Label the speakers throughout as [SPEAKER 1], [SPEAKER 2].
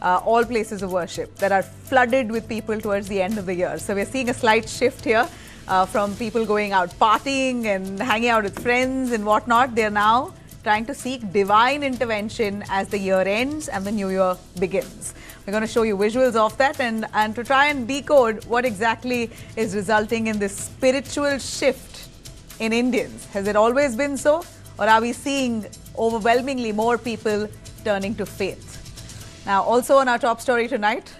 [SPEAKER 1] all places of worship that are flooded with people towards the end of the year. So we're seeing a slight shift here from people going out partying and hanging out with friends and whatnot. They're now trying to seek divine intervention as the year ends and the new year begins. We're going to show you visuals of that and to try and decode what exactly is resulting in this spiritual shift in Indians. Has it always been so? Or are we seeing overwhelmingly more people turning to faith? Now, also on our top story tonight,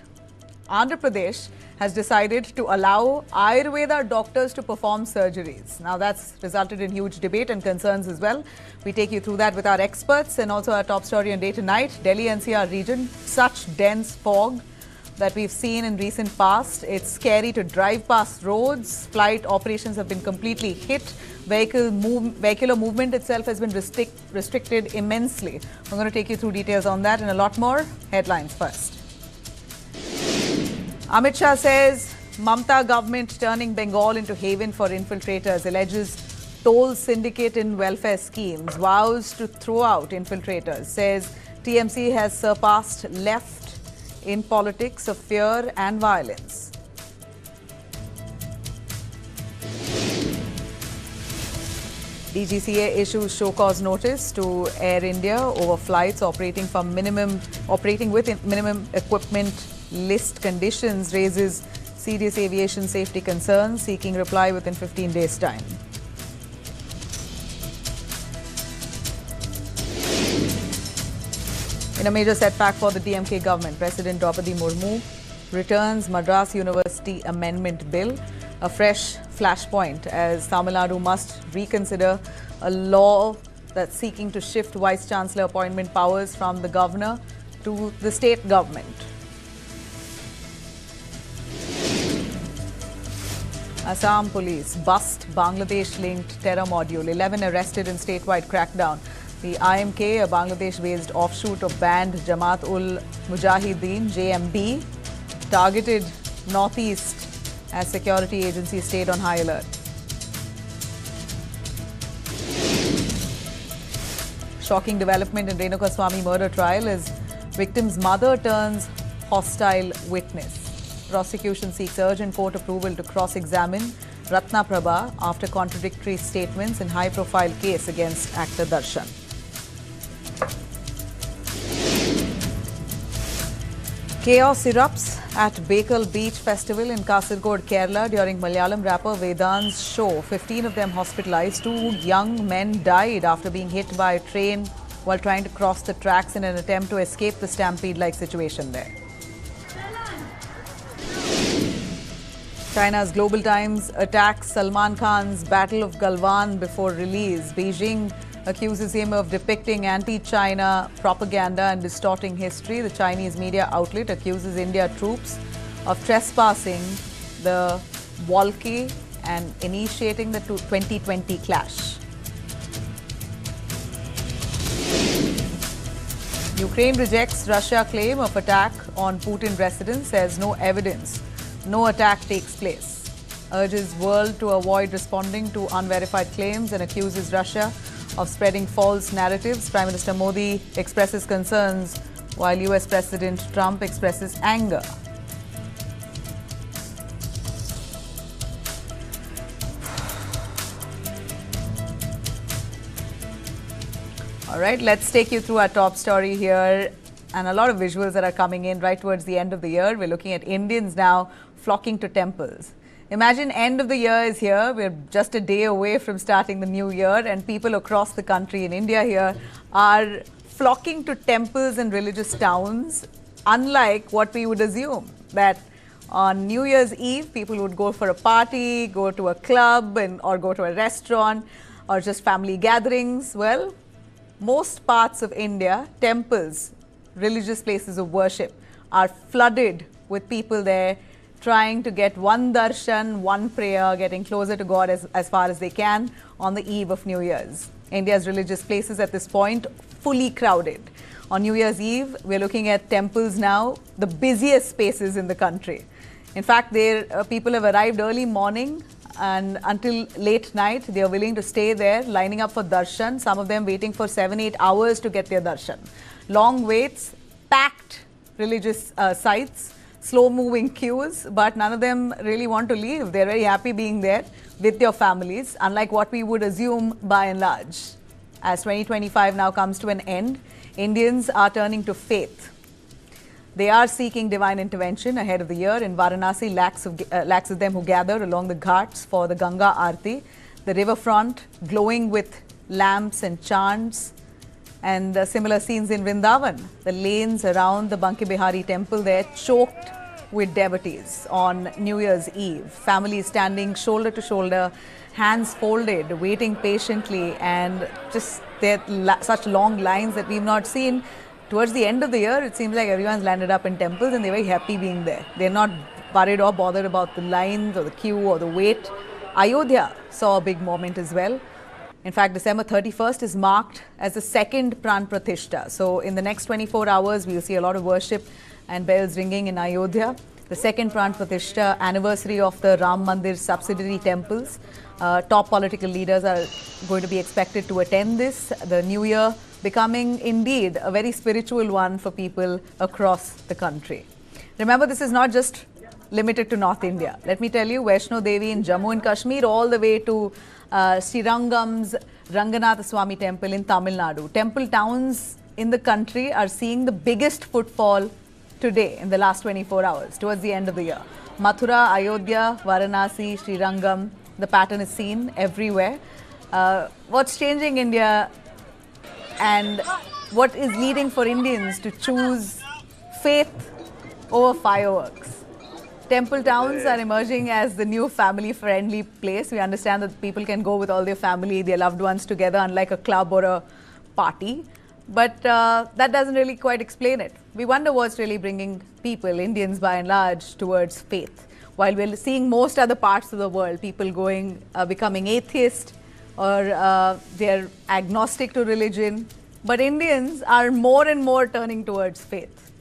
[SPEAKER 1] Andhra Pradesh has decided to allow Ayurveda doctors to perform surgeries. Now, that's resulted in huge debate and concerns as well. We take you through that with our experts, and also our top story on day to night, Delhi NCR region, such dense fog that we've seen in recent past. It's scary to drive past roads. Flight operations have been completely hit. Vehicular movement itself has been restricted immensely. We're going to take you through details on that and a lot more. Headlines first. Amit Shah says Mamata government turning Bengal into haven for infiltrators, alleges toll syndicate in welfare schemes, vows to throw out infiltrators, says TMC has surpassed left in politics of fear and violence. DGCA issues show cause notice to Air India over flights operating with minimum equipment list conditions, raises serious aviation safety concerns, seeking reply within 15 days' time. In a major setback for the DMK government, President Draupadi Murmu returns Madras University Amendment Bill, a fresh flashpoint as Tamil Nadu must reconsider a law that's seeking to shift Vice-Chancellor appointment powers from the governor to the state government. Assam police bust Bangladesh-linked terror module, 11 arrested in statewide crackdown. The IMK, a Bangladesh-based offshoot of banned Jamaat-ul Mujahideen, JMB, targeted northeast as security agencies stayed on high alert. Shocking development in Renuka Swamy murder trial as victim's mother turns hostile witness. Prosecution seeks urgent court approval to cross-examine Ratna Prabha after contradictory statements in high-profile case against actor Darshan. Chaos erupts at Bekal Beach Festival in Kasaragod, Kerala during Malayalam rapper Vedan's show. 15 of them hospitalized. 2 young men died after being hit by a train while trying to cross the tracks in an attempt to escape the stampede-like situation there. China's Global Times attacks Salman Khan's Battle of Galwan before release. Beijing accuses him of depicting anti-China propaganda and distorting history. The Chinese media outlet accuses India troops of trespassing the Walkie and initiating the 2020 clash. Ukraine rejects Russia claim of attack on Putin residence, says no evidence. No attack takes place. Urges world to avoid responding to unverified claims and accuses Russia of spreading false narratives. Prime Minister Modi expresses concerns while US President Trump expresses anger. All right, let's take you through our top story here and a lot of visuals that are coming in right towards the end of the year. We're looking at Indians now flocking to temples. Imagine end of the year is here. We're just a day away from starting the new year and people across the country in India here are flocking to temples and religious towns, unlike what we would assume that on New Year's Eve, people would go for a party, go to a club or go to a restaurant or just family gatherings. Well, most parts of India, temples, religious places of worship are flooded with people there trying to get one darshan, one prayer, getting closer to God as far as they can on the eve of New Year's. India's religious places at this point fully crowded. On New Year's Eve, we're looking at temples now, the busiest spaces in the country. In fact, people have arrived early morning and until late night, they are willing to stay there, lining up for darshan, some of them waiting for 7-8 hours to get their darshan. Long waits, packed religious sites, slow-moving queues, but none of them really want to leave. They're very happy being there with their families, unlike what we would assume by and large. As 2025 now comes to an end, Indians are turning to faith. They are seeking divine intervention ahead of the year. In Varanasi, lakhs of them who gather along the ghats for the Ganga Aarti, the riverfront glowing with lamps and chants, and similar scenes in Vrindavan. The lanes around the Banke Bihari temple there choked with devotees on New Year's Eve. Families standing shoulder to shoulder, hands folded, waiting patiently, and just there such long lines that we've not seen. Towards the end of the year, it seems like everyone's landed up in temples and they're very happy being there. They're not worried or bothered about the lines or the queue or the wait. Ayodhya saw a big moment as well. In fact, December 31st is marked as the second Pran Pratishtha. So in the next 24 hours, we'll see a lot of worship and bells ringing in Ayodhya. The second Pran Pratishtha anniversary of the Ram Mandir subsidiary temples. Top political leaders are going to be expected to attend this. The new year becoming indeed a very spiritual one for people across the country. Remember, this is not just limited to North India. Let me tell you, Vaishno Devi in Jammu and Kashmir all the way to Srirangam's Ranganath Swami temple in Tamil Nadu. Temple towns in the country are seeing the biggest footfall today in the last 24 hours towards the end of the year. Mathura, Ayodhya, Varanasi, Srirangam, the pattern is seen everywhere. What's changing India and what is leading for Indians to choose faith over fireworks? Temple towns are emerging as the new family-friendly place. We understand that people can go with all their family, their loved ones together, unlike a club or a party. But that doesn't really quite explain it. We wonder what's really bringing people, Indians by and large, towards faith. While we're seeing most other parts of the world, people becoming atheist or they're agnostic to religion. But Indians are more and more turning towards faith.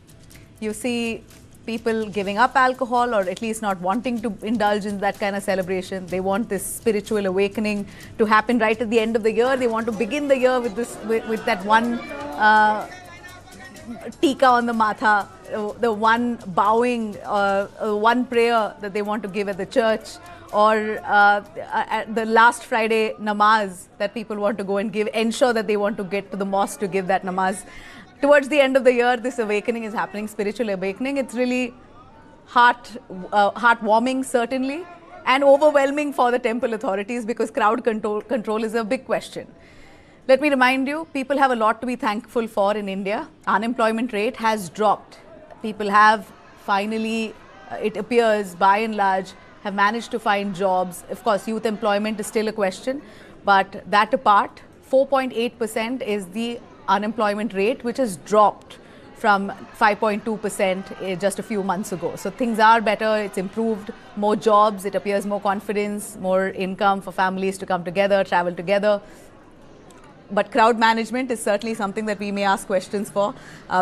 [SPEAKER 1] You see people giving up alcohol or at least not wanting to indulge in that kind of celebration. They want this spiritual awakening to happen right at the end of the year. They want to begin the year with that one tika on the matha, the one bowing, one prayer that they want to give at the church, or the last Friday namaz that people want to go and give, ensure that they want to get to the mosque to give that namaz. Towards the end of the year, this awakening is happening, spiritual awakening. It's really heartwarming, certainly, and overwhelming for the temple authorities because crowd control is a big question. Let me remind you, people have a lot to be thankful for in India. Unemployment rate has dropped. People have finally, it appears, by and large, have managed to find jobs. Of course, youth employment is still a question, but that apart, 4.8% is the unemployment rate, which has dropped from 5.2% just a few months ago. So things are better, it's improved, more jobs, it appears more confidence, more income for families to come together, travel together. But crowd management is certainly something that we may ask questions for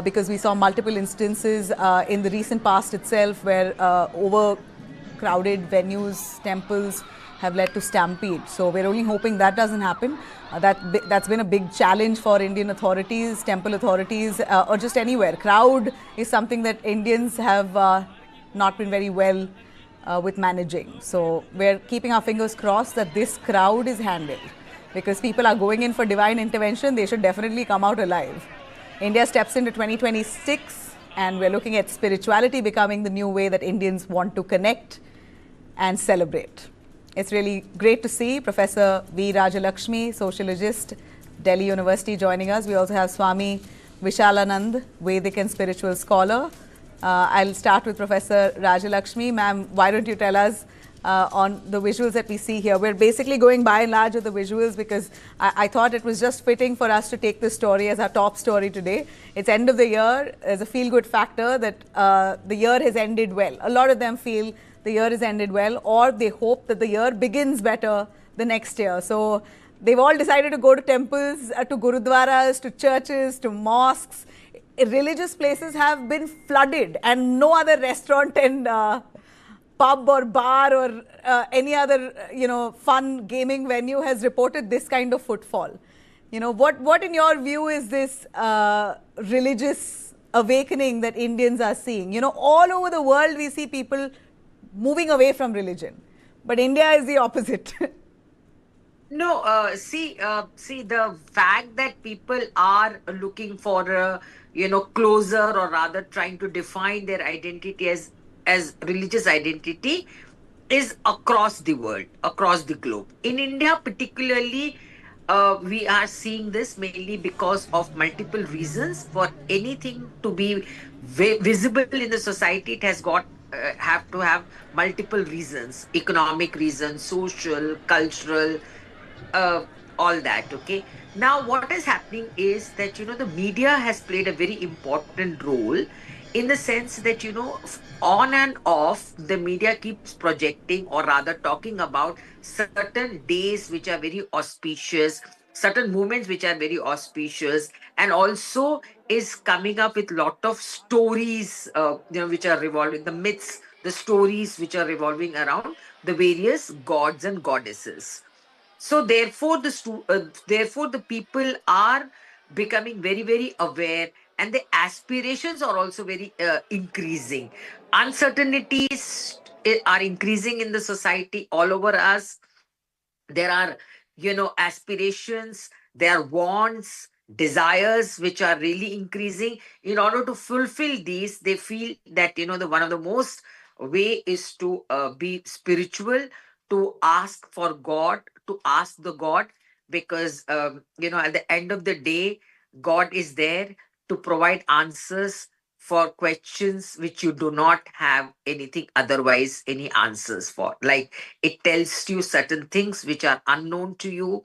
[SPEAKER 1] because we saw multiple instances in the recent past itself where overcrowded venues, temples have led to stampede. So we're only hoping that doesn't happen. That's been a big challenge for Indian authorities, temple authorities, or just anywhere. Crowd is something that Indians have not been very well with managing. So we're keeping our fingers crossed that this crowd is handled. Because people are going in for divine intervention, they should definitely come out alive. India steps into 2026 and we're looking at spirituality becoming the new way that Indians want to connect and celebrate. It's really great to see Professor V. Rajalakshmi, sociologist, Delhi University, joining us. We also have Swami Vishalanand, Vedic and spiritual scholar. I'll start with Professor Rajalakshmi. Ma'am, why don't you tell us on the visuals that we see here. We're basically going by and large with the visuals because I thought it was just fitting for us to take this story as our top story today. It's end of the year. There's a feel-good factor that the year has ended well. A lot of them feel the year has ended well, or they hope that the year begins better the next year. So they've all decided to go to temples, to gurudwaras, to churches, to mosques. Religious places have been flooded and no other restaurant and pub or bar or any other, fun gaming venue has reported this kind of footfall. What in your view is this religious awakening that Indians are seeing. You know, all over the world we see people moving away from religion, but India is the opposite.
[SPEAKER 2] No, see, the fact that people are looking for a, closer, or rather trying to define their identity as religious identity, is across the world, across the globe. In India, particularly, we are seeing this mainly because of multiple reasons. For anything to be visible in the society, it has got have to have multiple reasons: economic reasons, social, cultural, uh, all that. Okay, now what is happening is that the media has played a very important role, in the sense that on and off, the media keeps projecting, or rather talking about certain days which are very auspicious, certain moments which are very auspicious, and also is coming up with lot of stories, which are revolving, the myths, the stories which are revolving around the various gods and goddesses. So therefore therefore the people are becoming very, very aware, and the aspirations are also very increasing. Uncertainties are increasing in the society all over us. There are aspirations, there are wants, desires which are really increasing. In order to fulfill these, they feel that the one of the most way is to be spiritual, to ask for God, to ask the God, because at the end of the day, God is there to provide answers for questions which you do not have anything otherwise any answers for. Like, it tells you certain things which are unknown to you,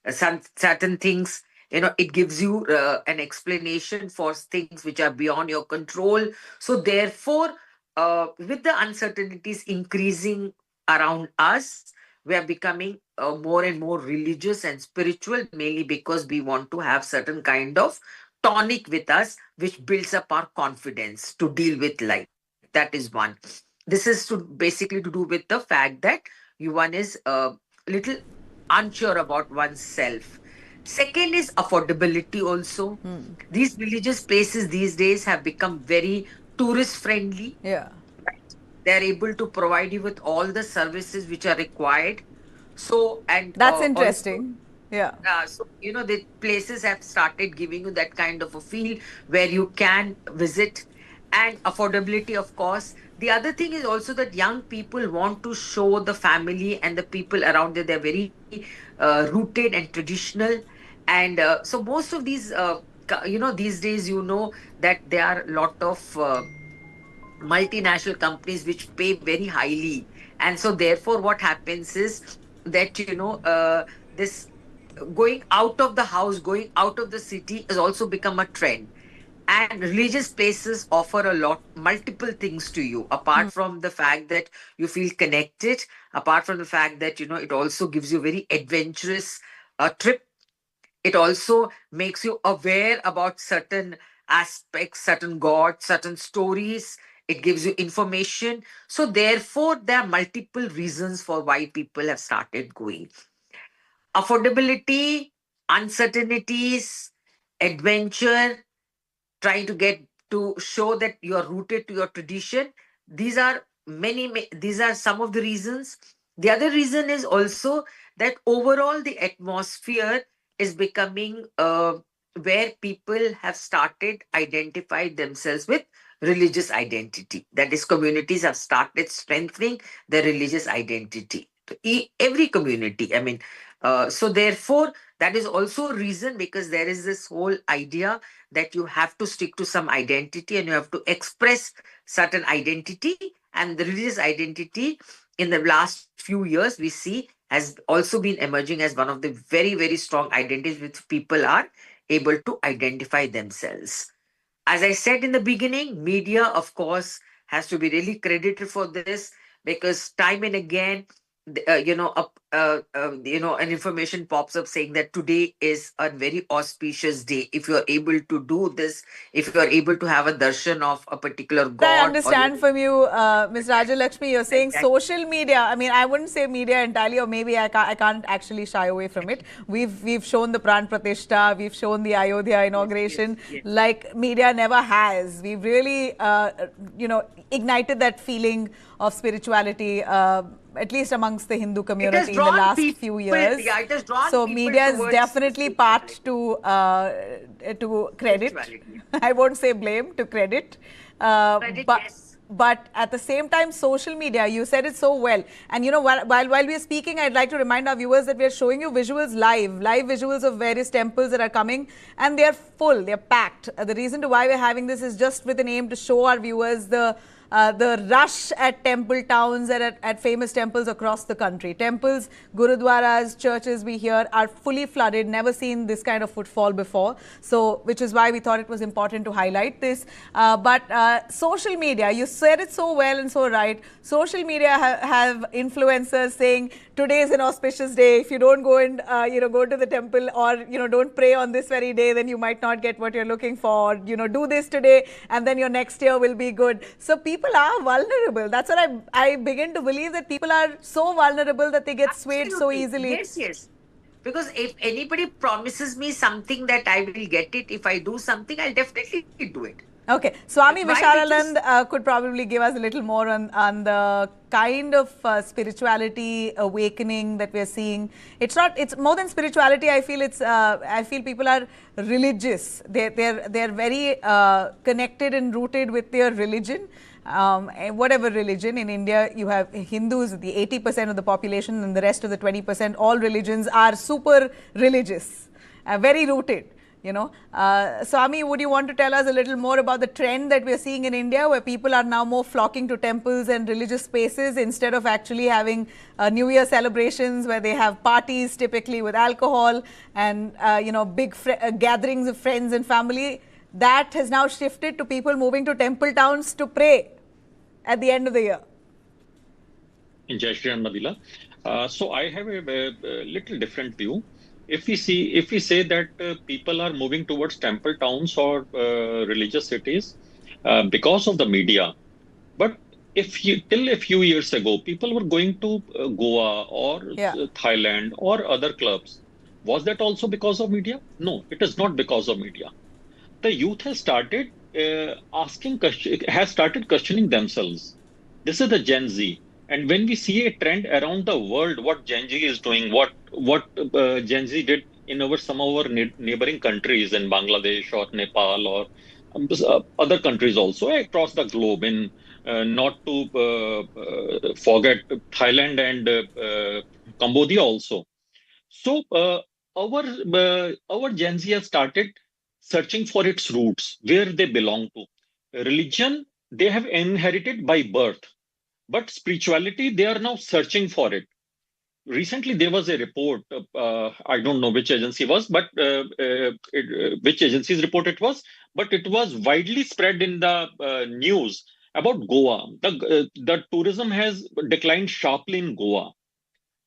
[SPEAKER 2] some certain things, it gives you an explanation for things which are beyond your control. So therefore, with the uncertainties increasing around us, we are becoming more and more religious and spiritual, mainly because we want to have certain kind of tonic with us, which builds up our confidence to deal with life. That is one. This is to basically to do with the fact that one is little unsure about oneself. Second is affordability also. These religious places these days have become very tourist friendly.
[SPEAKER 1] Yeah,
[SPEAKER 2] They are able to provide you with all the services which are required. So, and
[SPEAKER 1] that's
[SPEAKER 2] also,
[SPEAKER 1] interesting. Yeah.
[SPEAKER 2] so the places have started giving you that kind of a feel where you can visit. And affordability, of course. The other thing is also that young people want to show the family and the people around there they're very rooted and traditional. And so most of these, these days, that there are a lot of multinational companies which pay very highly. And so therefore what happens is that this going out of the house, going out of the city has also become a trend. And religious places offer a lot, multiple things to you, apart from the fact that you feel connected, apart from the fact that it also gives you very adventurous trip. It also makes you aware about certain aspects, certain gods, certain stories. It gives you information. So therefore there are multiple reasons for why people have started going. Affordability, uncertainties, adventure, trying to get to show that you are rooted to your tradition. These are these are some of the reasons. The other reason is also that overall the atmosphere is becoming where people have started identify themselves with religious identity. That is, communities have started strengthening their religious identity. Every community, I mean, so therefore that is also a reason, because there is this whole idea that you have to stick to some identity and you have to express certain identity. And the religious identity in the last few years we see has also been emerging as one of the very, very strong identities which people are able to identify themselves. As I said in the beginning, media, of course, has to be really credited for this, because time and again, an information pops up saying that today is a very auspicious day. If you are able to do this, if you are able to have a darshan of a particular
[SPEAKER 1] I
[SPEAKER 2] god, or
[SPEAKER 1] understand from you, Ms. Rajalakshmi, you're saying
[SPEAKER 2] like that.
[SPEAKER 1] social media. I mean, I wouldn't say media entirely, or maybe I can't actually shy away from it. We've shown the Pran Pratishta, we've shown the Ayodhya
[SPEAKER 2] Yes,
[SPEAKER 1] inauguration,
[SPEAKER 2] yes.
[SPEAKER 1] like media never has. We've really, ignited that feeling of spirituality, at least amongst the Hindu
[SPEAKER 2] It has
[SPEAKER 1] community in the
[SPEAKER 2] drawn
[SPEAKER 1] last
[SPEAKER 2] people.
[SPEAKER 1] few years.
[SPEAKER 2] Yeah, it has drawn
[SPEAKER 1] So
[SPEAKER 2] people
[SPEAKER 1] media is
[SPEAKER 2] towards
[SPEAKER 1] definitely part to credit.
[SPEAKER 2] spirituality.
[SPEAKER 1] I won't say blame, to credit.
[SPEAKER 2] Credit,
[SPEAKER 1] But
[SPEAKER 2] yes.
[SPEAKER 1] at the same time, social media, you said it so well. And while we are speaking, I'd like to remind our viewers that we are showing you visuals live visuals of various temples that are coming, and they're full, they're packed. The reason to why we're having this is just with an aim to show our viewers the rush at temple towns and at famous temples across the country. Temples, gurudwaras, churches we hear are fully flooded, never seen this kind of footfall before. So, which is why we thought it was important to highlight this. But social media, you said it so well and so right. Social media have influencers saying today is an auspicious day. If you don't go and go to the temple, or don't pray on this very day, then you might not get what you're looking for. Do this today, and then your next year will be good. So people are vulnerable. That's what I begin to believe, that people are so vulnerable that they get swayed so
[SPEAKER 2] Absolutely.
[SPEAKER 1] easily.
[SPEAKER 2] Yes. Because if anybody promises me something that I will get it, if I do something, I'll definitely do it.
[SPEAKER 1] Okay, Swami
[SPEAKER 2] Why?
[SPEAKER 1] Vishalaland could probably give us a little more on the kind of spirituality awakening that we're seeing. It's more than spirituality. I feel people are religious. They're very connected and rooted with their religion. Whatever religion. In India, you have Hindus, the 80% of the population, and the rest of the 20%. All religions are super religious, very rooted. Swami, would you want to tell us a little more about the trend that we're seeing in India, where people are now more flocking to temples and religious spaces instead of actually having New Year celebrations, where they have parties typically with alcohol and big gatherings of friends and family? That has now shifted to people moving to temple towns to pray at the end of the year.
[SPEAKER 3] In Jai Shri Ram, Nabila. So I have a little different view. If we say that people are moving towards temple towns or religious cities because of the media, but till a few years ago, people were going to Goa or Thailand or other clubs. Was that also because of media? No, it is not because of media. The youth has started questioning themselves. This is the Gen Z. And when we see a trend around the world, what Gen Z is doing, what Gen Z did in some of our neighboring countries, in Bangladesh or Nepal or other countries also across the globe, in not to forget Thailand and Cambodia also. So our Gen Z has started searching for its roots, where they belong to. Religion, they have inherited by birth. But spirituality, they are now searching for it. Recently, there was a report. I don't know which agency was, but which agency's report it was. But it was widely spread in the news about Goa. The tourism has declined sharply in Goa.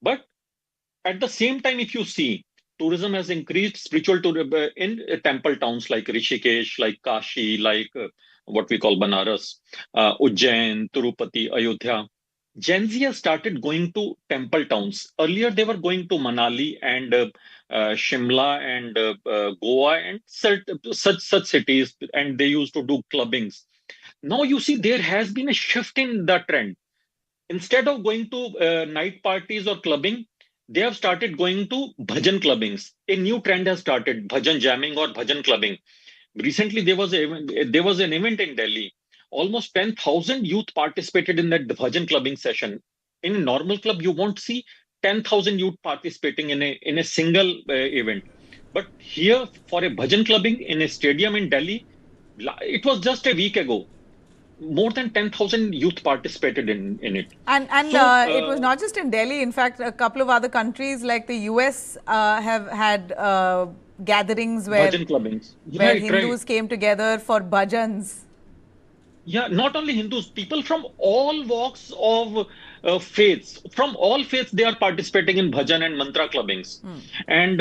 [SPEAKER 3] But at the same time, if you see, tourism has increased spiritual in temple towns like Rishikesh, like Kashi, like what we call Banaras, Ujjain, Tirupati, Ayodhya. Gen Z has started going to temple towns. Earlier, they were going to Manali and Shimla and Goa and such cities, and they used to do clubbings. Now you see there has been a shift in the trend. Instead of going to night parties or clubbing, they have started going to bhajan clubbings. A new trend has started, bhajan jamming or bhajan clubbing. Recently, there was an event in Delhi. Almost 10,000 youth participated in that bhajan clubbing session. In a normal club, you won't see 10,000 youth participating in a single event. But here, for a bhajan clubbing in a stadium in Delhi, it was just a week ago. More than 10,000 youth participated in it.
[SPEAKER 1] And it was not just in Delhi. In fact, a couple of other countries like the US have had gatherings where
[SPEAKER 3] bhajan clubbings.
[SPEAKER 1] Hindus came together for bhajans.
[SPEAKER 3] Yeah, not only Hindus, people from all walks of faiths, from all faiths, they are participating in bhajan and mantra clubbings. And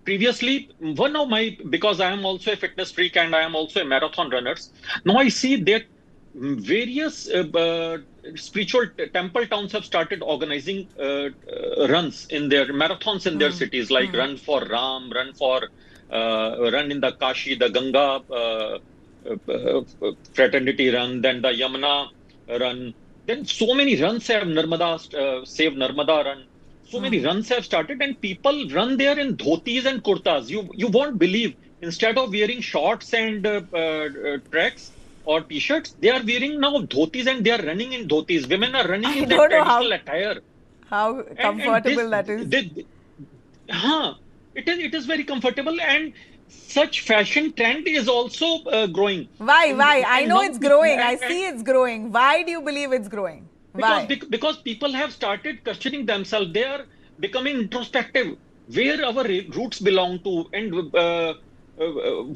[SPEAKER 3] previously, one of my, because I am also a fitness freak and I am also a marathon runner, now I see that various spiritual temple towns have started organizing runs in their marathons in their cities, like Run for Ram, Run in the Kashi, the Ganga fraternity run, then the Yamuna run. Then so many runs have Save Narmada run. So many runs have started, and people run there in dhotis and kurtas. You won't believe. Instead of wearing shorts and tracks or t-shirts, they are wearing now dhotis and they are running in dhotis. Women are running
[SPEAKER 1] I
[SPEAKER 3] in their
[SPEAKER 1] don't know
[SPEAKER 3] traditional attire,
[SPEAKER 1] how
[SPEAKER 3] and
[SPEAKER 1] comfortable that is.
[SPEAKER 3] huh, it is very comfortable, and such fashion trend is also growing.
[SPEAKER 1] Why? I
[SPEAKER 3] And
[SPEAKER 1] know
[SPEAKER 3] now
[SPEAKER 1] it's growing. I
[SPEAKER 3] and
[SPEAKER 1] see it's growing. Why do you believe it's growing? Why?
[SPEAKER 3] because people have started questioning themselves. They are becoming introspective, where our roots belong to, and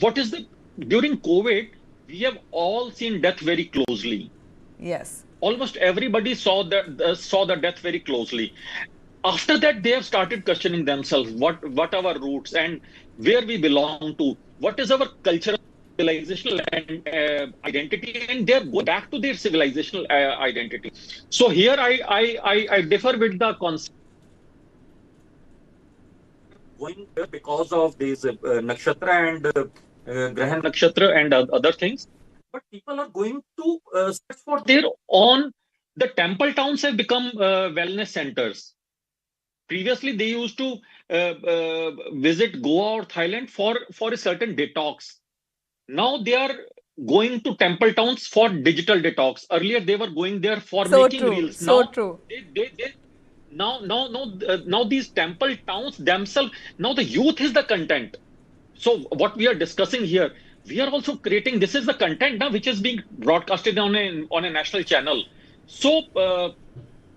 [SPEAKER 3] what is the during COVID, we have all seen death very closely.
[SPEAKER 1] Yes.
[SPEAKER 3] Almost everybody saw the death very closely. After that, they have started questioning themselves, what our roots and where we belong to, what is our cultural civilizational and identity, and they're going back to their civilizational identity. So here I differ with the concept going there because of these nakshatra and grahan nakshatra and other things, but people are going to search for their own. The temple towns have become wellness centers. Previously, they used to visit Goa or Thailand for a certain detox. Now they are going to temple towns for digital detox. Earlier, they were going there for
[SPEAKER 1] So
[SPEAKER 3] making
[SPEAKER 1] true.
[SPEAKER 3] reels.
[SPEAKER 1] So
[SPEAKER 3] Now
[SPEAKER 1] true.
[SPEAKER 3] they now these temple towns themselves. Now the youth is the content. So what we are discussing here, we are also creating. This is the content now which is being broadcasted on a national channel. So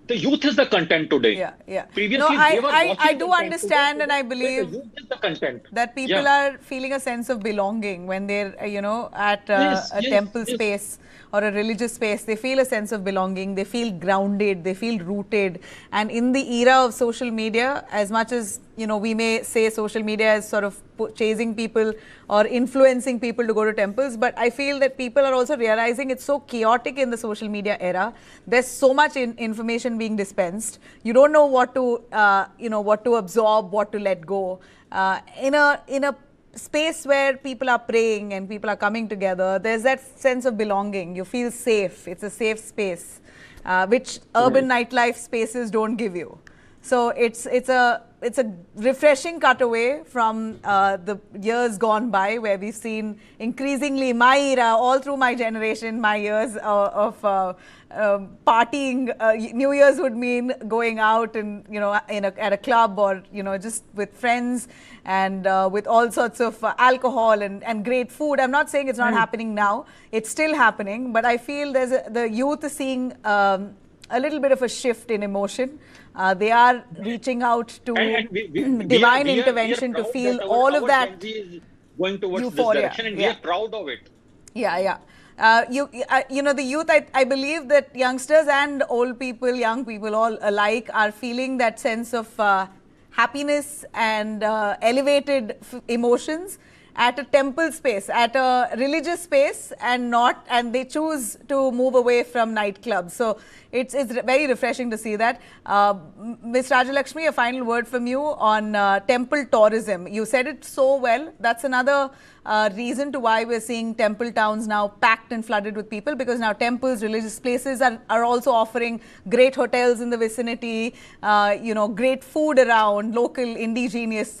[SPEAKER 3] the youth is the content today.
[SPEAKER 1] Yeah, yeah. No,
[SPEAKER 3] Previously, they were
[SPEAKER 1] I
[SPEAKER 3] watching
[SPEAKER 1] do
[SPEAKER 3] content.
[SPEAKER 1] understand, and I
[SPEAKER 3] Today the
[SPEAKER 1] believe
[SPEAKER 3] youth is the content.
[SPEAKER 1] that people
[SPEAKER 3] Yeah.
[SPEAKER 1] are feeling a sense of belonging when they're, at
[SPEAKER 3] Yes.
[SPEAKER 1] a
[SPEAKER 3] Yes.
[SPEAKER 1] temple
[SPEAKER 3] Yes.
[SPEAKER 1] space or a religious space. They feel a sense of belonging. They feel grounded. They feel rooted. And in the era of social media, as much as, we may say social media is sort of chasing people or influencing people to go to temples, but I feel that people are also realizing it's so chaotic in the social media era. There's so much information being dispensed. You don't know what to, what to absorb, what to let go. In a space where people are praying and people are coming together, there's that sense of belonging. You feel safe. It's a safe space, which urban nightlife spaces don't give you. So it's a refreshing cutaway from the years gone by, where we've seen increasingly my era, all through my generation, my years of partying. New Year's would mean going out and at a club, or just with friends, and with all sorts of alcohol and great food. I'm not saying it's not happening now; it's still happening. But I feel the youth is seeing a little bit of a shift in emotion. They are reaching out to
[SPEAKER 3] And
[SPEAKER 1] divine
[SPEAKER 3] we are
[SPEAKER 1] intervention to
[SPEAKER 3] proud
[SPEAKER 1] feel
[SPEAKER 3] that
[SPEAKER 1] all of
[SPEAKER 3] our
[SPEAKER 1] that
[SPEAKER 3] Gen Z is going towards this
[SPEAKER 1] euphoria.
[SPEAKER 3] direction, and we are proud of it.
[SPEAKER 1] Yeah, yeah. The youth, I believe that youngsters and old people, young people, all alike are feeling that sense of happiness and elevated emotions at a temple space, at a religious space, and they choose to move away from nightclubs. So it's very refreshing to see that. Ms. Rajalakshmi, a final word from you on temple tourism. You said it so well. That's another reason to why we're seeing temple towns now packed and flooded with people, because now temples, religious places are also offering great hotels in the vicinity, great food around, local indigenous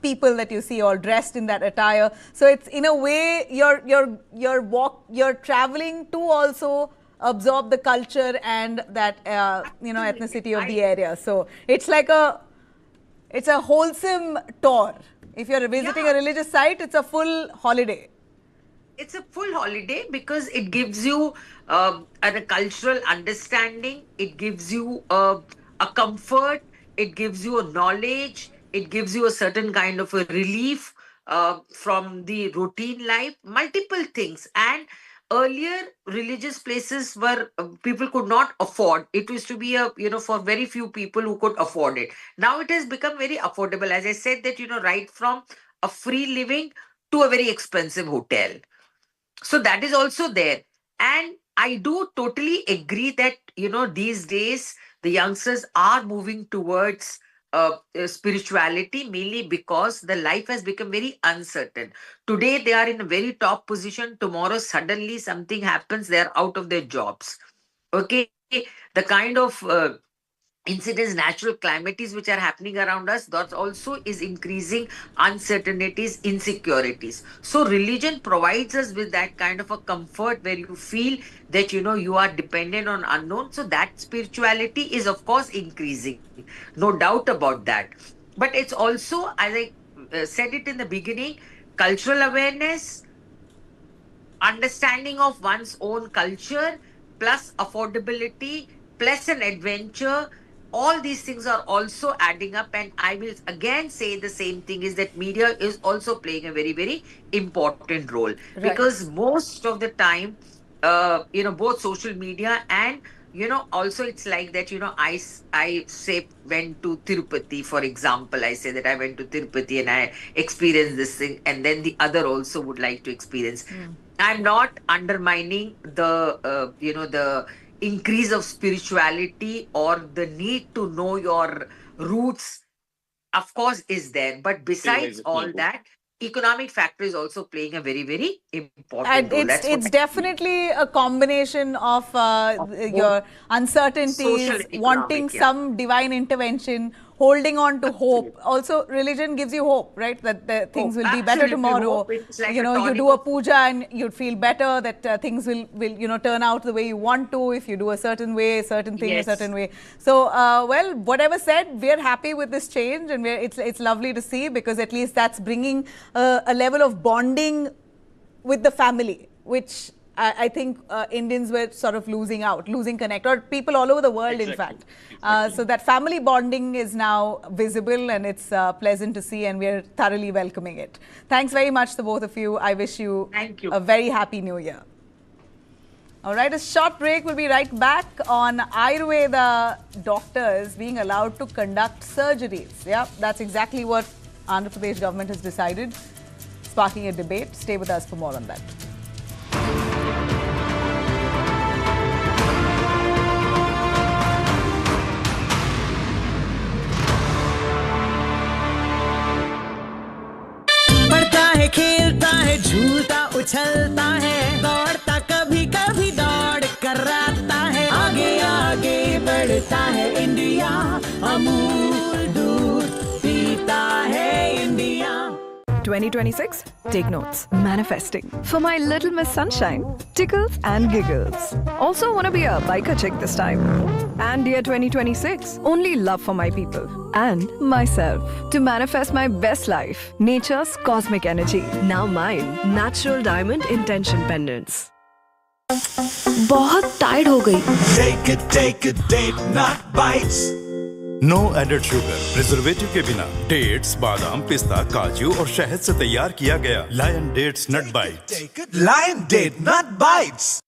[SPEAKER 1] people that you see all dressed in that attire. So it's, in a way, you're traveling to also absorb the culture and that ethnicity of the area. So it's like it's a wholesome tour. If you're visiting a religious site, it's a full holiday.
[SPEAKER 2] It's a full holiday because it gives you a cultural understanding. It gives you a comfort. It gives you a knowledge. It gives you a certain kind of a relief from the routine life. Multiple things, and earlier religious places were people could not afford. It used to be a, for very few people who could afford it. Now it has become very affordable. As I said that, right from a free living to a very expensive hotel. So that is also there. And I do totally agree that, these days the youngsters are moving towards spirituality, mainly because the life has become very uncertain. Today they are in a very top position. Tomorrow suddenly something happens, they are out of their jobs. Okay. The kind of incidents, natural calamities which are happening around us, that also is increasing uncertainties, insecurities. So religion provides us with that kind of a comfort where you feel that you are dependent on unknown. So that spirituality is of course increasing, no doubt about that. But it's also, as I said it in the beginning, cultural awareness, understanding of one's own culture, plus affordability, plus an adventure. All these things are also adding up. And I will again say the same thing is that media is also playing a very, very important role.
[SPEAKER 1] Right.
[SPEAKER 2] Because most of the time, both social media and also it's like that, I say went to Tirupati, for example. I say that I went to Tirupati and I experienced this thing, and then the other also would like to experience. I'm not undermining the increase of spirituality or the need to know your roots, of course, is there. But besides all that, economic factor is also playing a very, very important
[SPEAKER 1] And
[SPEAKER 2] role. That's what
[SPEAKER 1] it's
[SPEAKER 2] I feel.
[SPEAKER 1] definitely a combination of
[SPEAKER 2] Of both
[SPEAKER 1] your
[SPEAKER 2] social
[SPEAKER 1] uncertainties,
[SPEAKER 2] and
[SPEAKER 1] wanting
[SPEAKER 2] economic, yeah.
[SPEAKER 1] some divine intervention, holding on to hope.
[SPEAKER 2] Absolutely.
[SPEAKER 1] Also, religion gives you hope, right? That things
[SPEAKER 2] Hope,
[SPEAKER 1] will be better
[SPEAKER 2] absolutely.
[SPEAKER 1] tomorrow.
[SPEAKER 2] Hope it's like
[SPEAKER 1] You
[SPEAKER 2] a
[SPEAKER 1] know, you
[SPEAKER 2] tonic
[SPEAKER 1] do a
[SPEAKER 2] of
[SPEAKER 1] puja and you'd feel better. That things will turn out the way you want to if you do a certain way, a certain thing a
[SPEAKER 2] yes.
[SPEAKER 1] certain way. So, well, whatever said, we're happy with this change, and it's lovely to see, because at least that's bringing a level of bonding with the family, which I think Indians were sort of losing connect, or people all over the world, in
[SPEAKER 3] Exactly.
[SPEAKER 1] fact.
[SPEAKER 3] Exactly.
[SPEAKER 1] So that family bonding is now visible, and it's pleasant to see, and we're thoroughly welcoming it. Thanks very much, the both of you. I wish you
[SPEAKER 2] Thank you.
[SPEAKER 1] a very happy new year. All right, a short break. We'll be right back on Ayurveda doctors being allowed to conduct surgeries. Yeah, that's exactly what Andhra Pradesh government has decided, sparking a debate. Stay with us for more on that.
[SPEAKER 4] पढ़ता है, खेलता है, झूलता उछलता है, दौड़ता कभी कभी दौड़ कराता है, आगे आगे बढ़ता है इंडिया, अमूल दूध पीता है India.
[SPEAKER 5] 2026, take notes. Manifesting. For my little Miss Sunshine, tickles and giggles. Also want to be a biker chick this time. And year 2026, only love for my people and myself. To manifest my best life, nature's cosmic energy.
[SPEAKER 6] Now mine, natural diamond intention pendants.
[SPEAKER 5] बहुत टाइड हो गई.
[SPEAKER 7] Take a date, not bites.
[SPEAKER 8] No added sugar, preservative के बिना dates, बादाम, पिस्ता, काजू और शहद से तैयार किया गया Lion dates nut bites.
[SPEAKER 7] Lion date, not bites.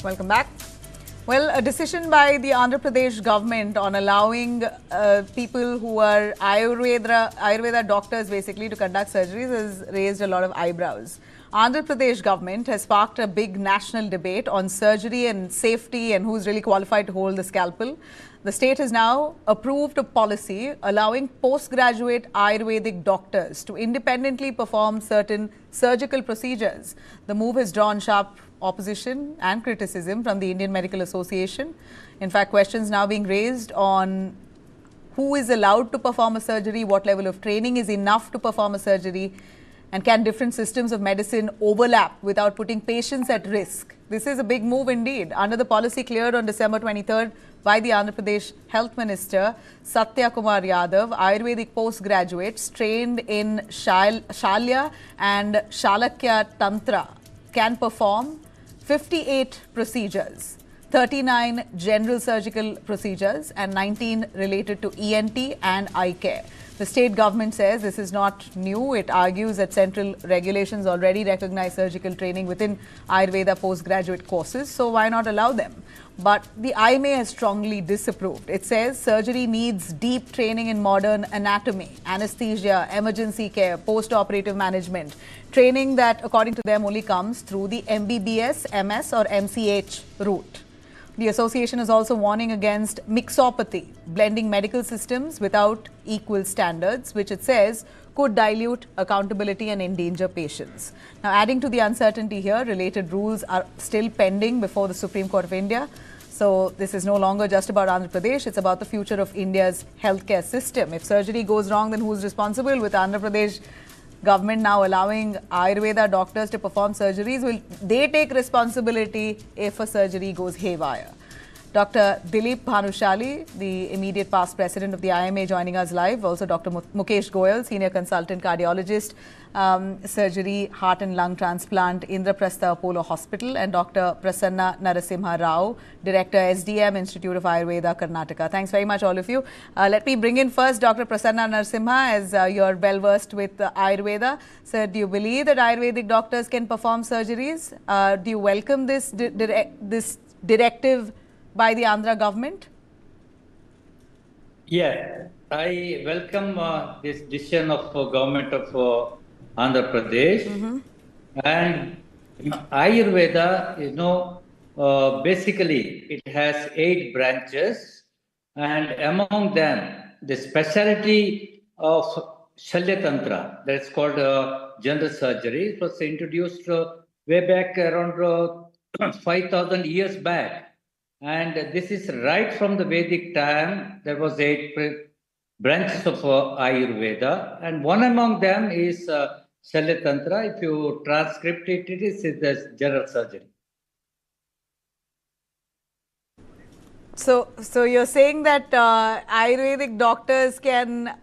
[SPEAKER 1] Welcome back. Well, a decision by the Andhra Pradesh government on allowing people who are Ayurveda doctors basically to conduct surgeries has raised a lot of eyebrows. Andhra Pradesh government has sparked a big national debate on surgery and safety and who's really qualified to hold the scalpel. The state has now approved a policy allowing postgraduate Ayurvedic doctors to independently perform certain surgical procedures. The move has drawn sharp opposition and criticism from the Indian Medical Association. In fact, questions now being raised on who is allowed to perform a surgery, what level of training is enough to perform a surgery, and can different systems of medicine overlap without putting patients at risk. This is a big move indeed. Under the policy cleared on December 23rd by the Andhra Pradesh Health Minister Satya Kumar Yadav, Ayurvedic postgraduates trained in Shalya and Shalakya Tantra can perform 58 procedures. 39 general surgical procedures and 19 related to ENT and eye care. The state government says this is not new. It argues that central regulations already recognize surgical training within Ayurveda postgraduate courses, so why not allow them? But the IMA has strongly disapproved. It says surgery needs deep training in modern anatomy, anesthesia, emergency care, post-operative management. Training that, according to them, only comes through the MBBS, MS or MCH route. The association is also warning against mixopathy, blending medical systems without equal standards, which it says could dilute accountability and endanger patients. Now, adding to the uncertainty here, related rules are still pending before the Supreme Court of India. So this is no longer just about Andhra Pradesh, it's about the future of India's healthcare system. If surgery goes wrong, then who's responsible? With Andhra Pradesh government now allowing Ayurveda doctors to perform surgeries, will they take responsibility if a surgery goes haywire? Dr. Dilip Bhanushali, the immediate past president of the IMA, joining us live. Also Dr. Mukesh Goyal, senior consultant cardiologist, surgery, heart and lung transplant, Indraprastha Apollo Hospital, and Dr. Prasanna Narasimha Rao, director, SDM, Institute of Ayurveda, Karnataka. Thanks very much, all of you. Let me bring in first Dr. Prasanna Narasimha, as you're well versed with Ayurveda. Sir, do you believe that Ayurvedic doctors can perform surgeries? Do you welcome this directive by the Andhra government?
[SPEAKER 9] Yeah, I welcome this decision of government of Andhra Pradesh. And Ayurveda, basically it has 8 branches, and among them the specialty of Shalya Tantra, that's called general surgery. It was introduced way back around 5,000 years back. And this is right from the Vedic time. There was 8 branches of Ayurveda, and one among them is Shalya Tantra. If you transcript it, it is the general surgery.
[SPEAKER 1] So you're saying that Ayurvedic doctors can,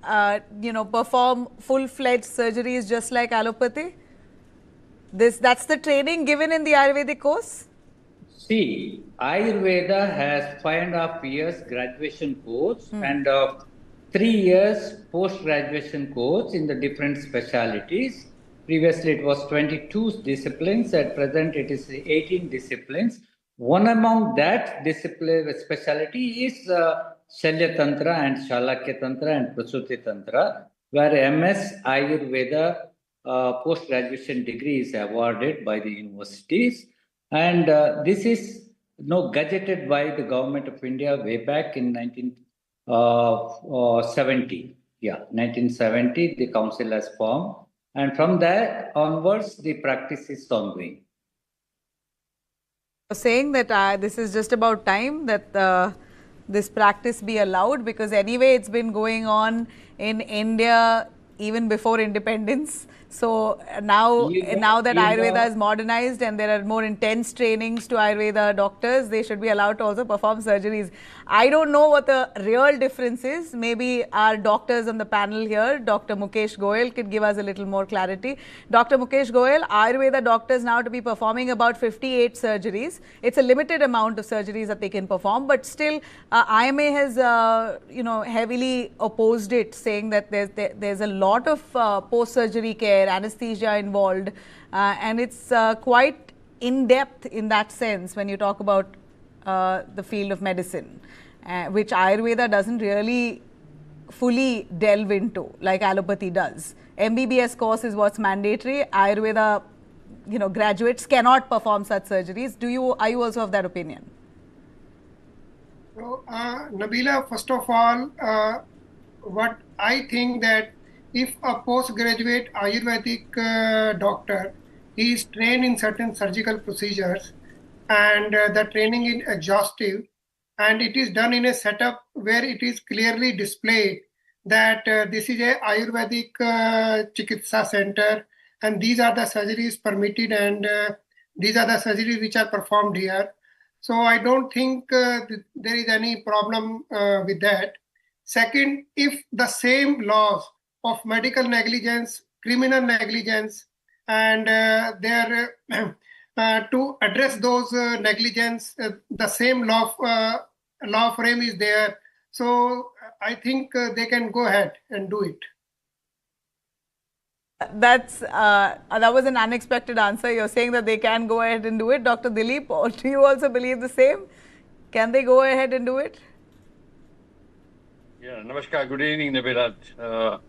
[SPEAKER 1] perform full-fledged surgeries just like allopathy? That's the training given in the Ayurvedic course?
[SPEAKER 9] See, Ayurveda has 5.5 years graduation course and 3 years post-graduation course in the different specialities. Previously, it was 22 disciplines. At present, it is 18 disciplines. One among that discipline specialty is Shalya Tantra and Shalakya Tantra and Prasuti Tantra, where MS Ayurveda post-graduation degree is awarded by the universities. And this is gazetted by the government of India way back in 1970. Yeah, 1970, the council has formed. And from that onwards, the practice is ongoing.
[SPEAKER 1] You're saying that this is just about time that this practice be allowed, because anyway it's been going on in India even before independence. So now that Ayurveda is modernized and there are more intense trainings to Ayurveda doctors, they should be allowed to also perform surgeries. I don't know what the real difference is. Maybe our doctors on the panel here, Dr. Mukesh Goyal, could give us a little more clarity. Dr. Mukesh Goyal, Ayurveda doctors now to be performing about 58 surgeries. It's a limited amount of surgeries that they can perform, but still IMA has heavily opposed it, saying that there's a lot of post-surgery care, anesthesia involved, and it's quite in-depth in that sense when you talk about the field of medicine, which Ayurveda doesn't really fully delve into like allopathy does. MBBS course is what's mandatory. Ayurveda, graduates cannot perform such surgeries. Are you also of that opinion?
[SPEAKER 10] So, Nabila, first of all, what I think that if a postgraduate Ayurvedic doctor is trained in certain surgical procedures and the training is exhaustive and it is done in a setup where it is clearly displayed that this is a Ayurvedic Chikitsa center and these are the surgeries permitted and these are the surgeries which are performed here. So I don't think there is any problem with that. Second, if the same laws of medical negligence, criminal negligence, and their to address those negligence. The same law frame is there. So I think they can go ahead and do it.
[SPEAKER 1] That was an unexpected answer. You're saying that they can go ahead and do it. Dr. Dilip, or do you also believe the same? Can they go ahead and do it?
[SPEAKER 11] Yeah, Namaskar. Good evening, Nabirat.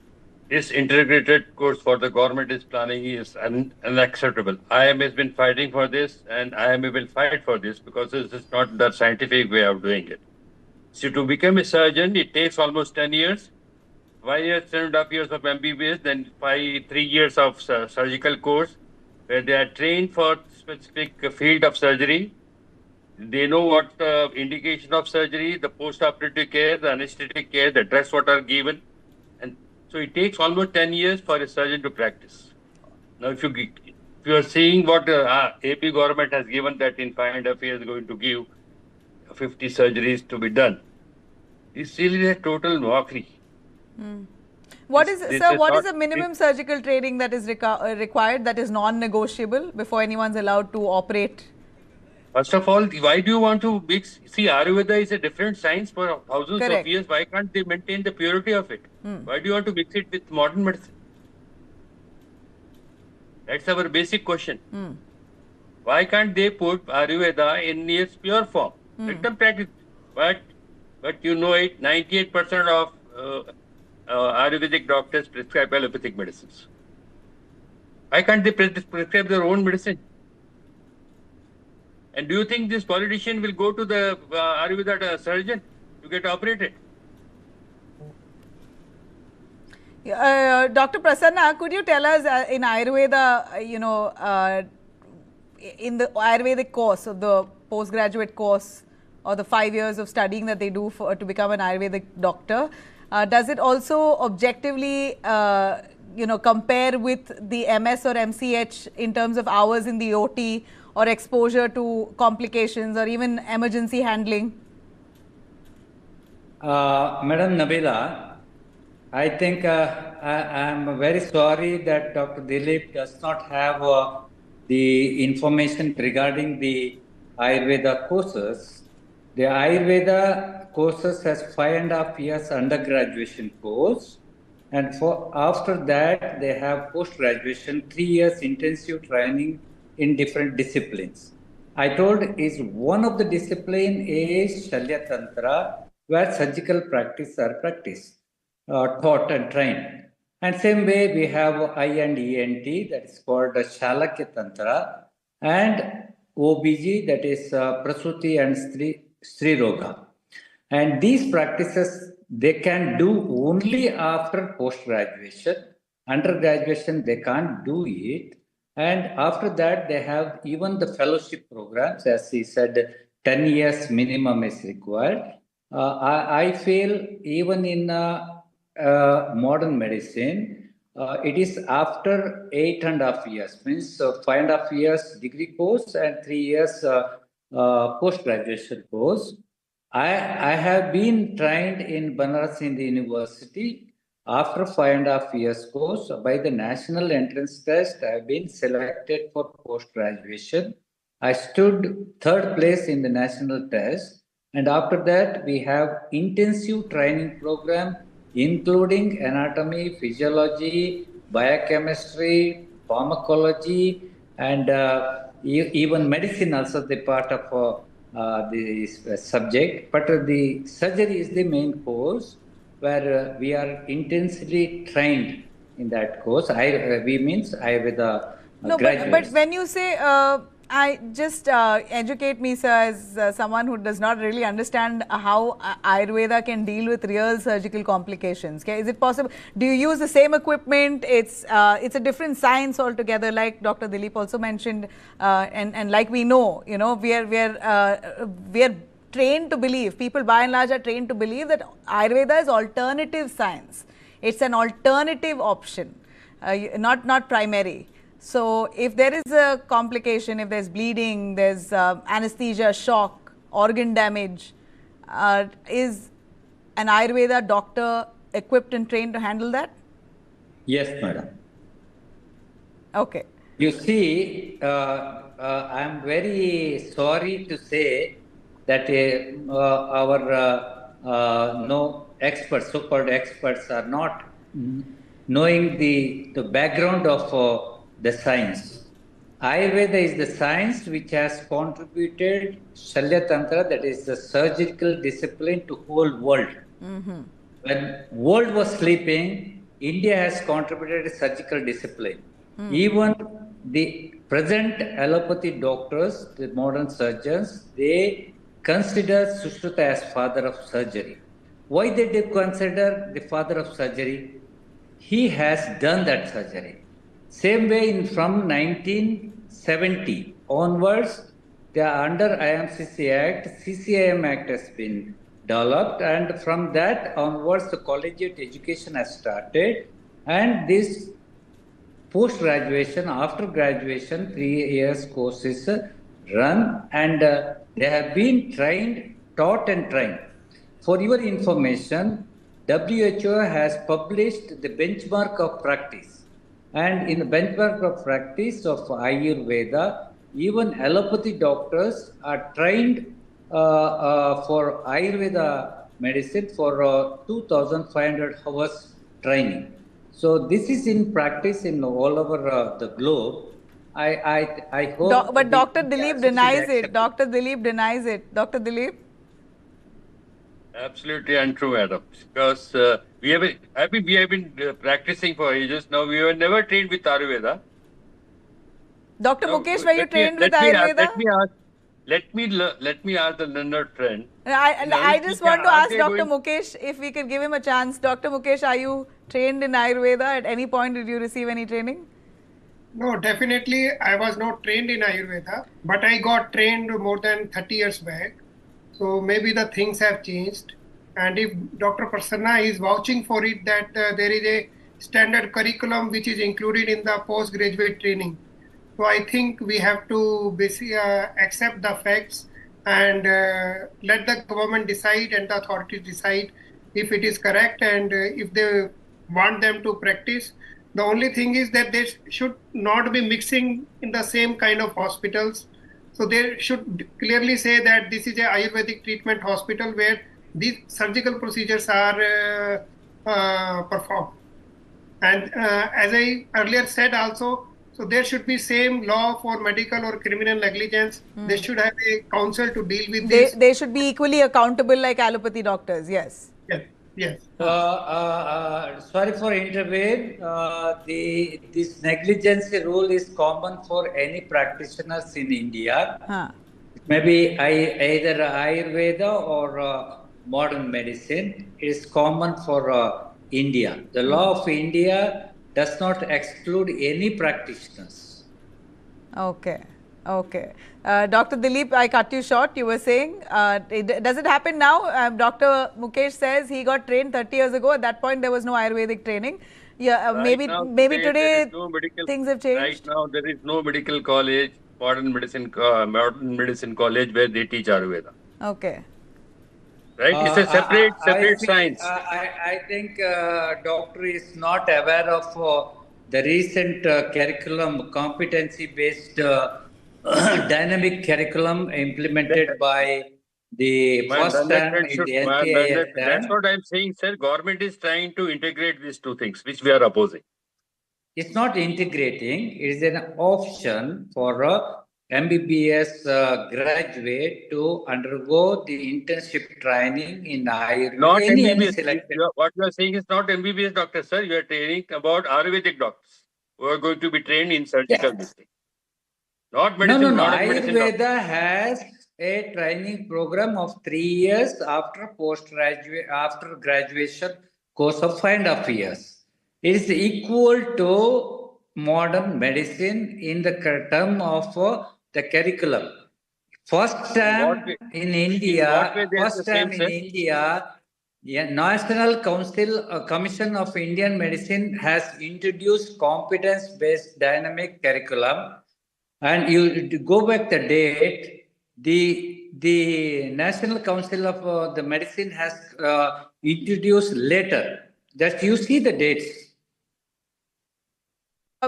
[SPEAKER 11] This integrated course for the government is planning is unacceptable. IIM has been fighting for this, and IIM will fight for this because this is not the scientific way of doing it. So to become a surgeon, it takes almost 10 years. 5 years, 10.5 years of MBBS, then 3 years of surgical course, where they are trained for specific field of surgery. They know what the indication of surgery, the post-operative care, the anesthetic care, the drugs what are given. And so it takes almost 10 years for a surgeon to practice. Now, if you are seeing what AP government has given that in 5.5 years going to give 50 surgeries to be done, it's really a total mockery.
[SPEAKER 1] What is the minimum surgical training that is required, that is non-negotiable before anyone's allowed to operate?
[SPEAKER 11] First of all, why do you want to mix? See, Ayurveda is a different science for thousands of years. Why can't they maintain the purity of it? Why do you want to mix it with modern medicine? That's our basic question. Why can't they put Ayurveda in its pure form? Let them practice. But you know it, 98% of Ayurvedic doctors prescribe allopathic medicines. Why can't they prescribe their own medicine? And do you think this politician will go to the Ayurveda surgeon to get operated?
[SPEAKER 1] Dr. Prasanna, could you tell us in Ayurveda, in the Ayurvedic course of the postgraduate course or the 5 years of studying that they do to become an Ayurvedic doctor, does it also objectively, compare with the MS or MCH in terms of hours in the OT or exposure to complications or even emergency handling?
[SPEAKER 9] Madam Nabila, I think I am very sorry that Dr. Dilip does not have the information regarding the Ayurveda courses. The Ayurveda courses has 5.5 years undergraduation course, and after that they have post-graduation 3 years intensive training in different disciplines. I told is one of the discipline is Shalya Tantra, where surgical practice are practiced, taught and trained. And same way we have I and ENT, that is called Shalakya Tantra, and OBG, that is Prasuti and Sri Roga. And these practices they can do only after post-graduation. Undergraduation they can't do it. And after that, they have even the fellowship programs, as he said, 10 years minimum is required. I feel even in modern medicine, it is after 8.5 years, means 5.5 years degree course and 3 years post-graduation course. I have been trained in Banaras Hindu University. After 5.5 years course, by the national entrance test, I have been selected for post-graduation. I stood 3rd place in the national test. And after that, we have intensive training program, including anatomy, physiology, biochemistry, pharmacology, and even medicine also the part of the subject. But the surgery is the main course, where we are intensely trained in that course. We means Ayurveda graduates.
[SPEAKER 1] But when you say, I just educate me, sir, as someone who does not really understand how Ayurveda can deal with real surgical complications. Okay? Is it possible? Do you use the same equipment? It's a different science altogether, like Dr. Dilip also mentioned, and like we know, we are trained to believe, people by and large are trained to believe that Ayurveda is alternative science. It's an alternative option, not primary. So if there is a complication, if there's bleeding, there's anesthesia, shock, organ damage, is an Ayurveda doctor equipped and trained to handle that?
[SPEAKER 9] Yes, madam.
[SPEAKER 1] Okay.
[SPEAKER 9] You see, I'm very sorry to say that our no experts, so-called experts, are not knowing the background of the science. Ayurveda is the science which has contributed Shalya Tantra, that is the surgical discipline, to whole world. When world was sleeping, India has contributed surgical discipline. Even the present allopathy doctors, the modern surgeons, they consider Sushruta as father of surgery. Why they do consider the father of surgery? He has done that surgery. Same way from 1970 onwards, under IMCC Act, CCIM Act has been developed, and from that onwards the collegiate education has started, and this post-graduation, after graduation, 3 years courses run, and they have been trained, taught and trained. For your information, WHO has published the benchmark of practice, and in the benchmark of practice of Ayurveda, even allopathy doctors are trained for Ayurveda medicine for 2,500 hours training. So this is in practice in all over the globe. I hope.
[SPEAKER 1] But Dr. Dilip denies it. Dr. Dilip denies it. Dr. Dilip?
[SPEAKER 11] Absolutely untrue, madam. Because we have been practicing for ages now. We were never trained with Ayurveda.
[SPEAKER 1] Dr. Mukesh, were you trained with Ayurveda?
[SPEAKER 11] Let me ask the learned friend.
[SPEAKER 1] I just want to ask Dr. Mukesh if we could give him a chance. Dr. Mukesh, are you trained in Ayurveda? At any point did you receive any training?
[SPEAKER 10] No, definitely I was not trained in Ayurveda, but I got trained more than 30 years back. So maybe the things have changed. And if Dr. Prasanna is vouching for it, that there is a standard curriculum which is included in the postgraduate training. So I think we have to basically accept the facts and let the government decide and the authorities decide if it is correct, and if they want them to practice. The only thing is that they should not be mixing in the same kind of hospitals. So they should clearly say that this is a Ayurvedic treatment hospital where these surgical procedures are performed. And as I earlier said also, so there should be same law for medical or criminal negligence. They should have a council to deal with this.
[SPEAKER 1] They should be equally accountable like allopathy doctors, yes.
[SPEAKER 10] Yes.
[SPEAKER 9] Sorry for intervene. This negligence rule is common for any practitioners in India. Maybe either Ayurveda or modern medicine is common for India. The law of India does not exclude any practitioners.
[SPEAKER 1] Okay. Dr. Dilip, I cut you short. You were saying, does it happen now? Dr. Mukesh says he got trained 30 years ago. At that point, there was no Ayurvedic training. Yeah, maybe today things have changed.
[SPEAKER 11] Right now, there is no medical college, modern medicine college where they teach Ayurveda.
[SPEAKER 1] Okay.
[SPEAKER 11] Right? It's a separate science.
[SPEAKER 9] I think doctor is not aware of the recent curriculum, competency-based dynamic curriculum implemented by the first time in the NHRC.
[SPEAKER 11] That's what I'm saying, sir. Government is trying to integrate these two things, which we are opposing.
[SPEAKER 9] It's not integrating. It is an option for a MBBS graduate to undergo the internship training in Ayurveda.
[SPEAKER 11] Not MBBS. What you are saying is not MBBS doctor, sir. You are training about Ayurvedic doctors who are going to be trained in surgical medicine. Not medicine.
[SPEAKER 9] No. Ayurveda has a training program of 3 years after graduation course of 5.5 years. It is equal to modern medicine in the term of the curriculum. First time in India, National Commission of Indian Medicine has introduced competence-based dynamic curriculum. And you go back the date, the National Council of the Medicine has introduced later. That you see the dates.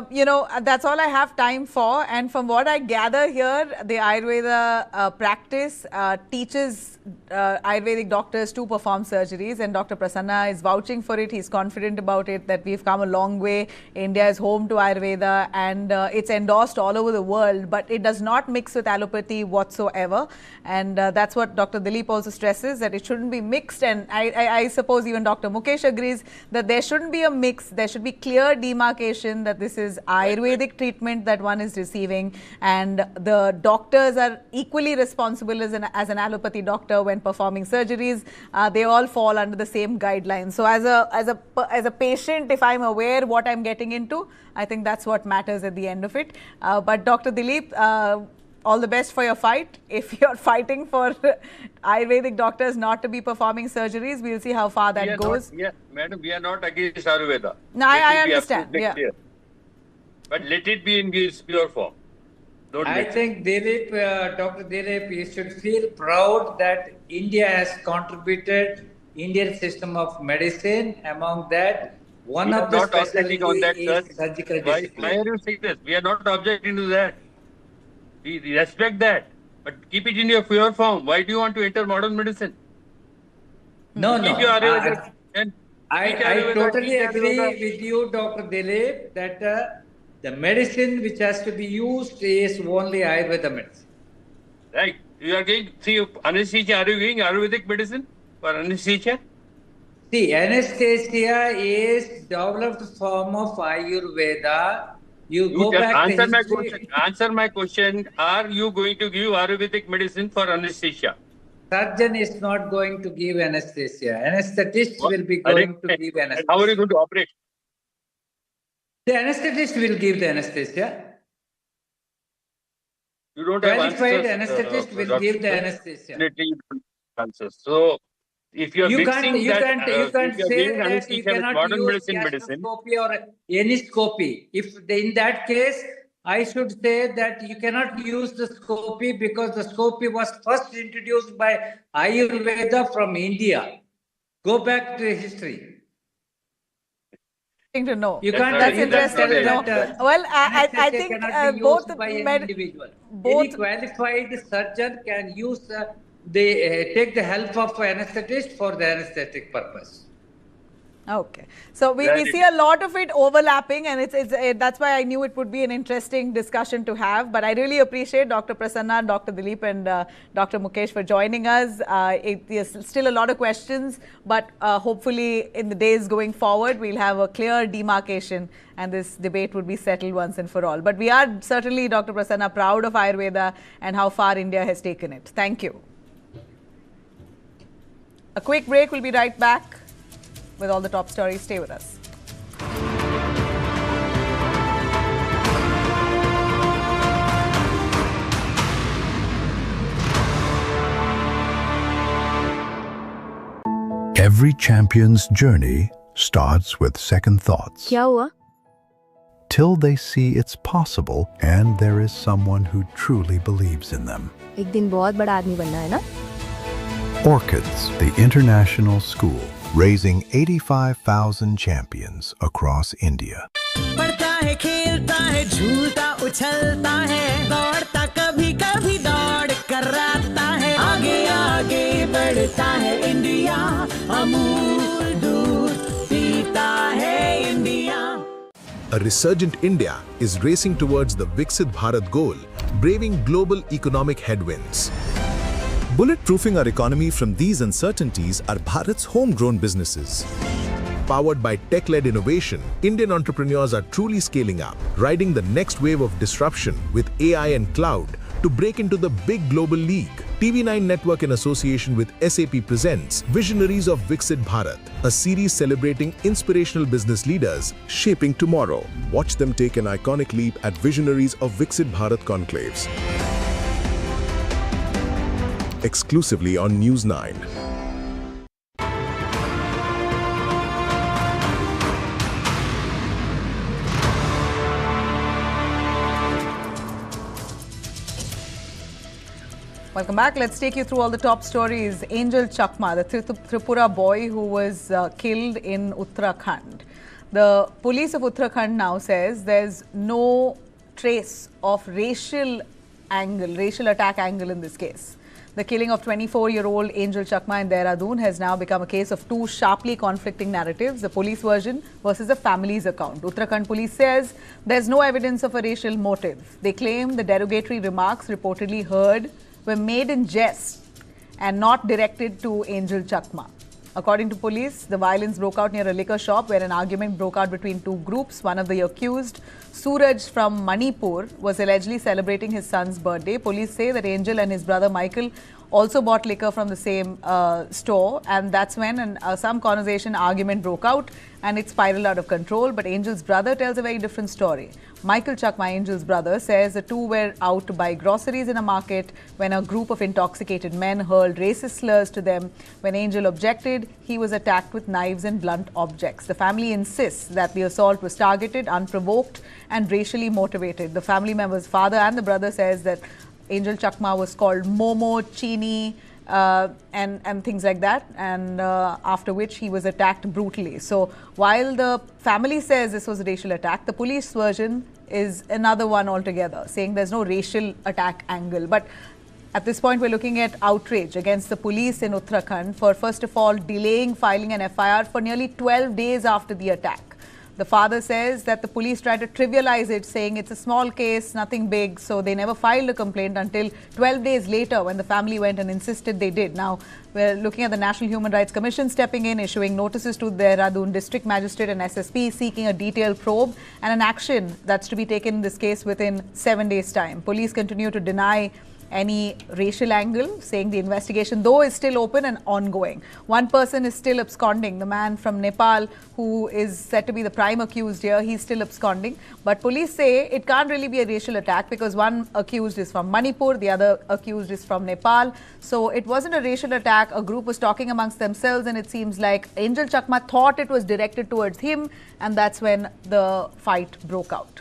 [SPEAKER 1] That's all I have time for. And from what I gather here, the Ayurveda practice teaches Ayurvedic doctors to perform surgeries, and Dr. Prasanna is vouching for it. He's confident about it, that we've come a long way. India is home to Ayurveda, and it's endorsed all over the world, but it does not mix with allopathy whatsoever. And that's what Dr. Dilip also stresses, that it shouldn't be mixed. And I suppose even Dr. Mukesh agrees that there shouldn't be a mix. There should be clear demarcation that this is Ayurvedic treatment that one is receiving, and the doctors are equally responsible as an allopathy doctor when performing surgeries. They all fall under the same guidelines. So as a patient, if I'm aware what I'm getting into, I think that's what matters at the end of it. But Dr. Dilip, all the best for your fight. If you're fighting for Ayurvedic doctors not to be performing surgeries, we'll see how far that goes.
[SPEAKER 11] Madam, we are not against Ayurveda.
[SPEAKER 1] No, I understand. Yeah.
[SPEAKER 11] Clear. But let it be in its pure form.
[SPEAKER 9] I think Dilip, Dr. Dilip, you should feel proud that India has contributed Indian system of medicine. Among that, one of the specialties is surgical discipline.
[SPEAKER 11] Why are you saying this? We are not objecting to that. We respect that. But keep it in your pure form. Why do you want to enter modern medicine?
[SPEAKER 9] No. I totally agree
[SPEAKER 11] Ayurveda.
[SPEAKER 9] with you, Dr. Dilip, that the medicine which has to be used is only Ayurveda medicine.
[SPEAKER 11] Right. You are going to anesthesia. Are you doing Ayurvedic medicine for anesthesia?
[SPEAKER 9] See, anesthesia is developed form of Ayurveda. You go
[SPEAKER 11] just
[SPEAKER 9] back
[SPEAKER 11] answer
[SPEAKER 9] to
[SPEAKER 11] my
[SPEAKER 9] history.
[SPEAKER 11] question. Answer my question. Are you going to give Ayurvedic medicine for anesthesia?
[SPEAKER 9] Surgeon is not going to give anesthesia. Anesthetist will be going to give anesthesia.
[SPEAKER 11] How are you going to operate?
[SPEAKER 9] The anesthetist will give the anesthesia.
[SPEAKER 11] You don't have
[SPEAKER 9] Qualified
[SPEAKER 11] answers.
[SPEAKER 9] anesthetist will give the anesthesia.
[SPEAKER 11] Definitely you don't have answers. So, if you are
[SPEAKER 9] You
[SPEAKER 11] mixing
[SPEAKER 9] can't say that you cannot
[SPEAKER 11] modern
[SPEAKER 9] use
[SPEAKER 11] medicine,
[SPEAKER 9] gastroscopy or endoscopy. In that case, I should say that you cannot use the scopy because the scopy was first introduced by Ayurveda from India. Go back to history.
[SPEAKER 1] To know.
[SPEAKER 9] That's
[SPEAKER 1] interesting to know. Well, I think both
[SPEAKER 9] Any qualified surgeon can use take the help of anesthetist for the anesthetic purpose.
[SPEAKER 1] Okay, so we see a lot of it overlapping, and that's why I knew it would be an interesting discussion to have. But I really appreciate Dr. Prasanna, Dr. Dilip, and Dr. Mukesh for joining us. There's still a lot of questions, but hopefully in the days going forward, we'll have a clear demarcation, and this debate would be settled once and for all. But we are certainly, Dr. Prasanna, proud of Ayurveda and how far India has taken it. Thank you. A quick break. We'll be right back with all the top stories. Stay with us.
[SPEAKER 8] Every champion's journey starts with second thoughts.
[SPEAKER 6] क्या हुआ?
[SPEAKER 8] Till they see it's possible and there is someone who truly believes in them.
[SPEAKER 6] एक दिन बहुत बड़ा आदमी बनना है ना?
[SPEAKER 8] Orchids, the international school, raising 85,000 champions across India.
[SPEAKER 4] पढ़ता है, खेलता है, झूलता उछलता है, दौड़ता कभी कभी दौड़ कराता है, आगे आगे बढ़ता है इंडिया, अमूल दूध पीता है India.
[SPEAKER 12] A resurgent India is racing towards the Viksit Bharat goal, braving global economic headwinds. Bulletproofing our economy from these uncertainties are Bharat's homegrown businesses. Powered by tech-led innovation, Indian entrepreneurs are truly scaling up, riding the next wave of disruption with AI and cloud to break into the big global league. TV9 Network in association with SAP presents Visionaries of Viksit Bharat, a series celebrating inspirational business leaders shaping tomorrow. Watch them take an iconic leap at Visionaries of Viksit Bharat conclaves. Exclusively on News 9.
[SPEAKER 1] Welcome back. Let's take you through all the top stories. Anjel Chakma, the Tripura boy who was killed in Uttarakhand. The police of Uttarakhand now says there's no trace of racial attack angle in this case. The killing of 24-year-old Anjel Chakma in Dehradun has now become a case of two sharply conflicting narratives, the police version versus the family's account. Uttarakhand police says there's no evidence of a racial motive. They claim the derogatory remarks reportedly heard were made in jest and not directed to Anjel Chakma. According to police, the violence broke out near a liquor shop where an argument broke out between two groups. One of the accused, Suraj from Manipur, was allegedly celebrating his son's birthday. Police say that Anjel and his brother Michael also bought liquor from the same store, and that's when some conversation argument broke out and it spiraled out of control. But Angel's brother tells a very different story. Michael Chakma, Angel's brother, says the two were out to buy groceries in a market when a group of intoxicated men hurled racist slurs to them. When Anjel objected, he was attacked with knives and blunt objects. The family insists that the assault was targeted, unprovoked and racially motivated. The family member's father and the brother says that Anjel Chakma was called Momo, Chini and things like that, and after which he was attacked brutally. So while the family says this was a racial attack, the police version is another one altogether, saying there's no racial attack angle. But at this point, we're looking at outrage against the police in Uttarakhand for, first of all, delaying filing an FIR for nearly 12 days after the attack. The father says that the police tried to trivialize it, saying it's a small case, nothing big, so they never filed a complaint until 12 days later when the family went and insisted they did. Now, we're looking at the National Human Rights Commission stepping in, issuing notices to the Dehradun District Magistrate and SSP, seeking a detailed probe and an action that's to be taken in this case within 7 days' time. Police continue to deny any racial angle, saying the investigation, though, is still open and ongoing. One person is still absconding, the man from Nepal who is said to be the prime accused here, he's still absconding. But police say it can't really be a racial attack because one accused is from Manipur, the other accused is from Nepal. So it wasn't a racial attack. A group was talking amongst themselves and it seems like Anjel Chakma thought it was directed towards him, and that's when the fight broke out.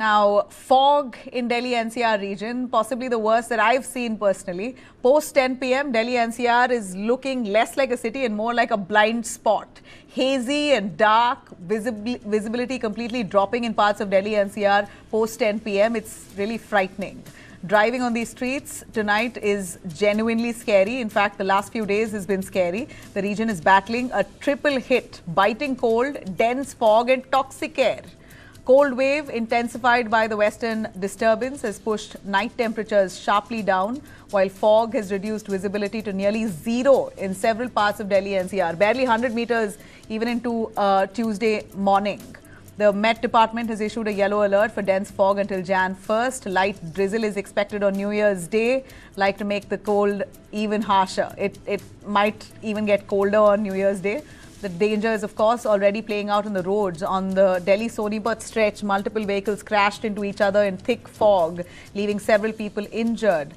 [SPEAKER 1] Now, fog in Delhi NCR region, possibly the worst that I've seen personally. Post 10 p.m, Delhi NCR is looking less like a city and more like a blind spot. Hazy and dark, visibility completely dropping in parts of Delhi NCR post 10 p.m. It's really frightening. Driving on these streets tonight is genuinely scary. In fact, the last few days has been scary. The region is battling a triple hit: biting cold, dense fog and toxic air. Cold wave intensified by the western disturbance has pushed night temperatures sharply down, while fog has reduced visibility to nearly zero in several parts of Delhi NCR, barely 100 meters even into Tuesday morning. The Met Department has issued a yellow alert for dense fog until Jan 1st. Light drizzle is expected on New Year's Day, like to make the cold even harsher. It might even get colder on New Year's Day. The danger is, of course, already playing out on the roads. On the Delhi-Sonipat stretch, multiple vehicles crashed into each other in thick fog, leaving several people injured.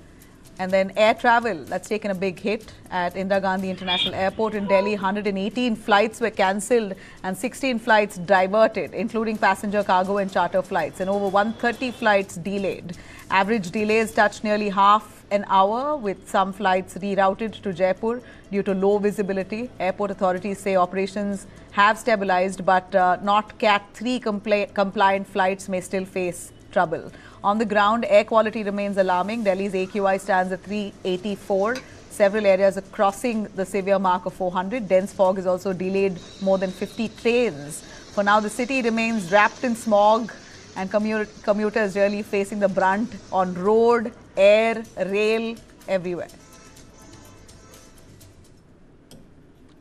[SPEAKER 1] And then air travel, that's taken a big hit. At Indira Gandhi International Airport in Delhi, 118 flights were cancelled and 16 flights diverted, including passenger, cargo and charter flights, and over 130 flights delayed. Average delays touched nearly half an hour, with some flights rerouted to Jaipur due to low visibility. Airport authorities say operations have stabilized, but not Cat 3 compliant flights may still face trouble. On the ground, air quality remains alarming. Delhi's AQI stands at 384. Several areas are crossing the severe mark of 400. Dense fog has also delayed more than 50 trains. For now, the city remains wrapped in smog, and commuters really facing the brunt on road, air, rail, everywhere.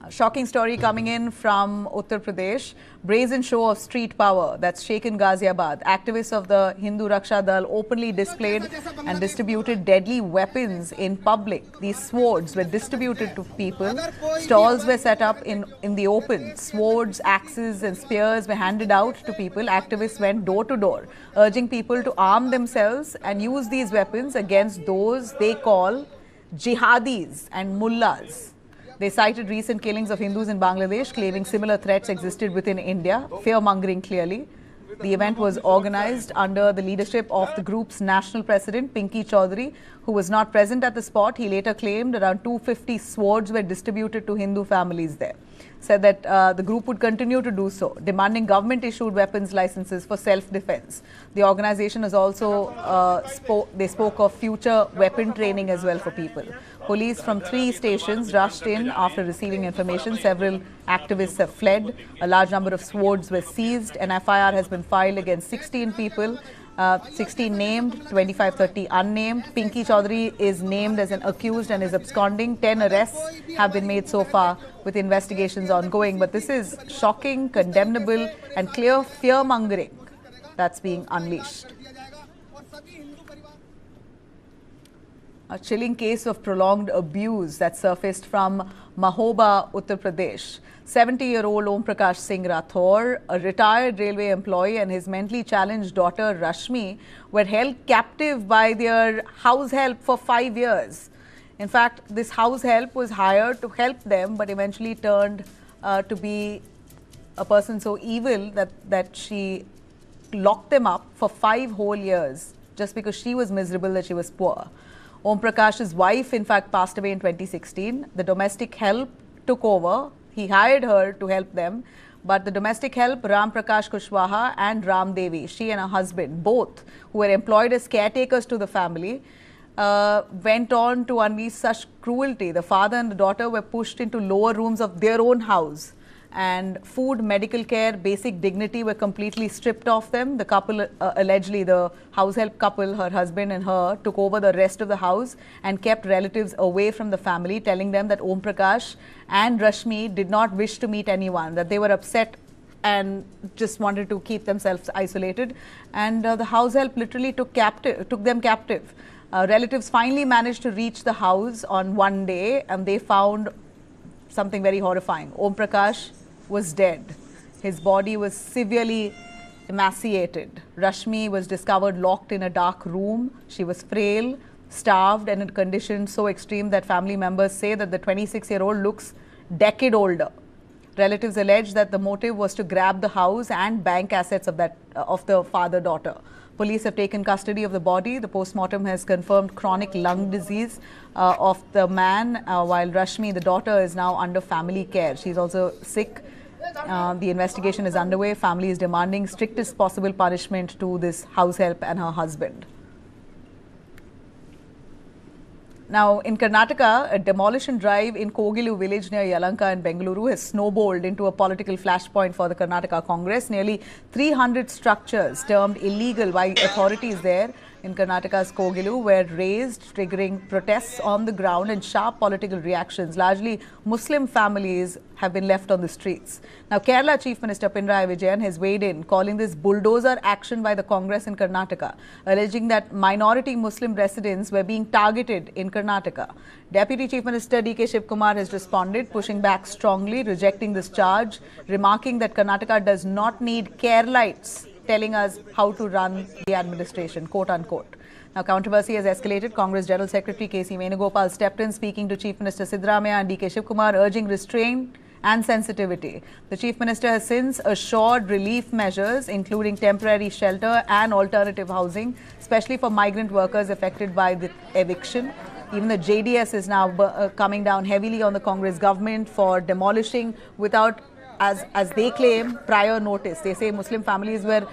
[SPEAKER 1] A shocking story coming in from Uttar Pradesh. Brazen show of street power that's shaken Ghaziabad. Activists of the Hindu Raksha Dal openly displayed and distributed deadly weapons in public. These swords were distributed to people. Stalls were set up in the open. Swords, axes and spears were handed out to people. Activists went door to door, urging people to arm themselves and use these weapons against those they call jihadis and mullahs. They cited recent killings of Hindus in Bangladesh, claiming similar threats existed within India, fear-mongering clearly. The event was organized under the leadership of the group's national president, Pinky Chaudhary, who was not present at the spot. He later claimed around 250 swords were distributed to Hindu families there. Said that the group would continue to do so, demanding government-issued weapons licenses for self-defense. The organization has also spoke of future weapon training as well for people. Police from 3 stations rushed in after receiving information. Several activists have fled. A large number of swords were seized. An FIR has been filed against 16 people. 16 named, 25-30 unnamed. Pinky Chaudhary is named as an accused and is absconding. 10 arrests have been made so far, with investigations ongoing. But this is shocking, condemnable and clear fear-mongering that's being unleashed. A chilling case of prolonged abuse that surfaced from Mahoba, Uttar Pradesh. 70-year-old Om Prakash Singh Rathore, a retired railway employee, and his mentally challenged daughter Rashmi were held captive by their house help for 5 years. In fact, this house help was hired to help them, but eventually turned to be a person so evil that she locked them up for 5 whole years just because she was miserable that she was poor. Om Prakash's wife, in fact, passed away in 2016. The domestic help took over. He hired her to help them, but the domestic help, Ram Prakash Kushwaha and Ram Devi, she and her husband, both who were employed as caretakers to the family, went on to unleash such cruelty. The father and the daughter were pushed into lower rooms of their own house, and food, medical care, basic dignity were completely stripped off them. The couple, allegedly the house help couple, her husband and her, took over the rest of the house and kept relatives away from the family, telling them that Om Prakash and Rashmi did not wish to meet anyone, that they were upset and just wanted to keep themselves isolated. And the house help literally took them captive. Relatives finally managed to reach the house on one day, and they found something very horrifying. Om Prakash was dead. His body was severely emaciated. Rashmi was discovered locked in a dark room. She was frail, starved, and in a condition so extreme that family members say that the 26-year-old looks decade older. Relatives allege that the motive was to grab the house and bank assets of the father-daughter. Police have taken custody of the body. The post-mortem has confirmed chronic lung disease of the man, while Rashmi, the daughter, is now under family care. She's also sick. The investigation is underway. Family is demanding strictest possible punishment to this house help and her husband. Now, in Karnataka, a demolition drive in Kogilu village near Yalanka in Bengaluru has snowballed into a political flashpoint for the Karnataka Congress. Nearly 300 structures termed illegal by authorities there in Karnataka's Kogilu were razed, triggering protests on the ground and sharp political reactions. Largely Muslim families have been left on the streets. Now, Kerala Chief Minister Pinarayi Vijayan has weighed in, calling this bulldozer action by the Congress in Karnataka, alleging that minority Muslim residents were being targeted in Karnataka. Deputy Chief Minister D.K. Shivkumar has responded, pushing back strongly, rejecting this charge, remarking that Karnataka does not need Keralites telling us how to run the administration, quote unquote. Now, controversy has escalated. Congress General Secretary K.C. Venugopal stepped in, speaking to Chief Minister Siddaramaiah and D.K. Shivkumar, urging restraint and sensitivity. The Chief Minister has since assured relief measures, including temporary shelter and alternative housing, especially for migrant workers affected by the eviction. Even the JDS is now coming down heavily on the Congress government for demolishing without, as they claim, prior notice. They say Muslim families were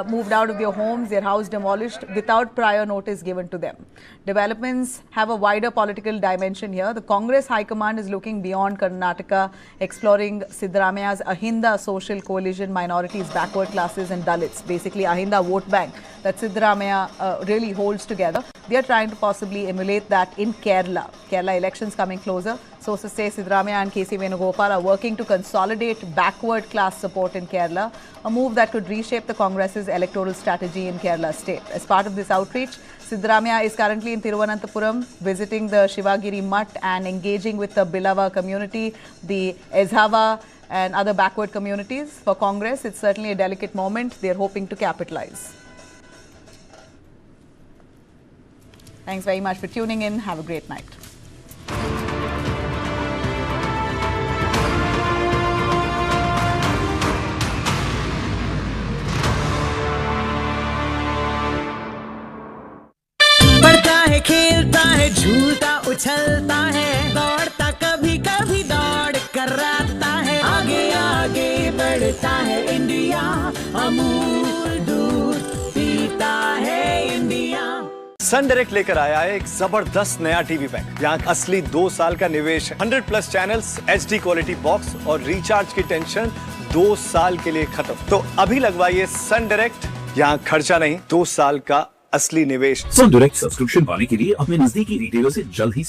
[SPEAKER 1] moved out of their homes, their house demolished without prior notice given to them. Developments have a wider political dimension here. The Congress High Command is looking beyond Karnataka, exploring Siddaramaiah's Ahinda social coalition, minorities, backward classes and Dalits, basically Ahinda vote bank that Siddaramaiah really holds together. They are trying to possibly emulate that in Kerala. Kerala elections coming closer. Sources say Siddaramaiah and K.C. Venugopal are working to consolidate backward class support in Kerala, a move that could reshape the Congress's electoral strategy in Kerala state. As part of this outreach, Siddaramaiah is currently in Thiruvananthapuram, visiting the Shivagiri Mutt and engaging with the Bilava community, the Ezhava and other backward communities. For Congress, it's certainly a delicate moment. They're hoping to capitalize. Thanks very much for tuning in. Have a great night.
[SPEAKER 4] झूलता उछलता है, दौड़ता कभी कभी दौड़ कराता है, आगे आगे बढ़ता है इंडिया, अमूल दूध पीता है इंडिया।
[SPEAKER 13] सन डायरेक्ट लेकर आया है एक जबरदस्त नया टीवी पैक। यहाँ असली 2 साल का निवेश, 100+ चैनल्स, HD क्वालिटी बॉक्स और रिचार्ज की टेंशन 2 साल के लिए खत्म। तो अभी लगवाइए सन डायरेक्ट, यहाँ खर्चा नहीं, 2 साल का असली निवेश।
[SPEAKER 14] सन डायरेक्ट सब्सक्रिप्शन पाने के लिए अपने नजदीकी रिटेलर से जल्द ही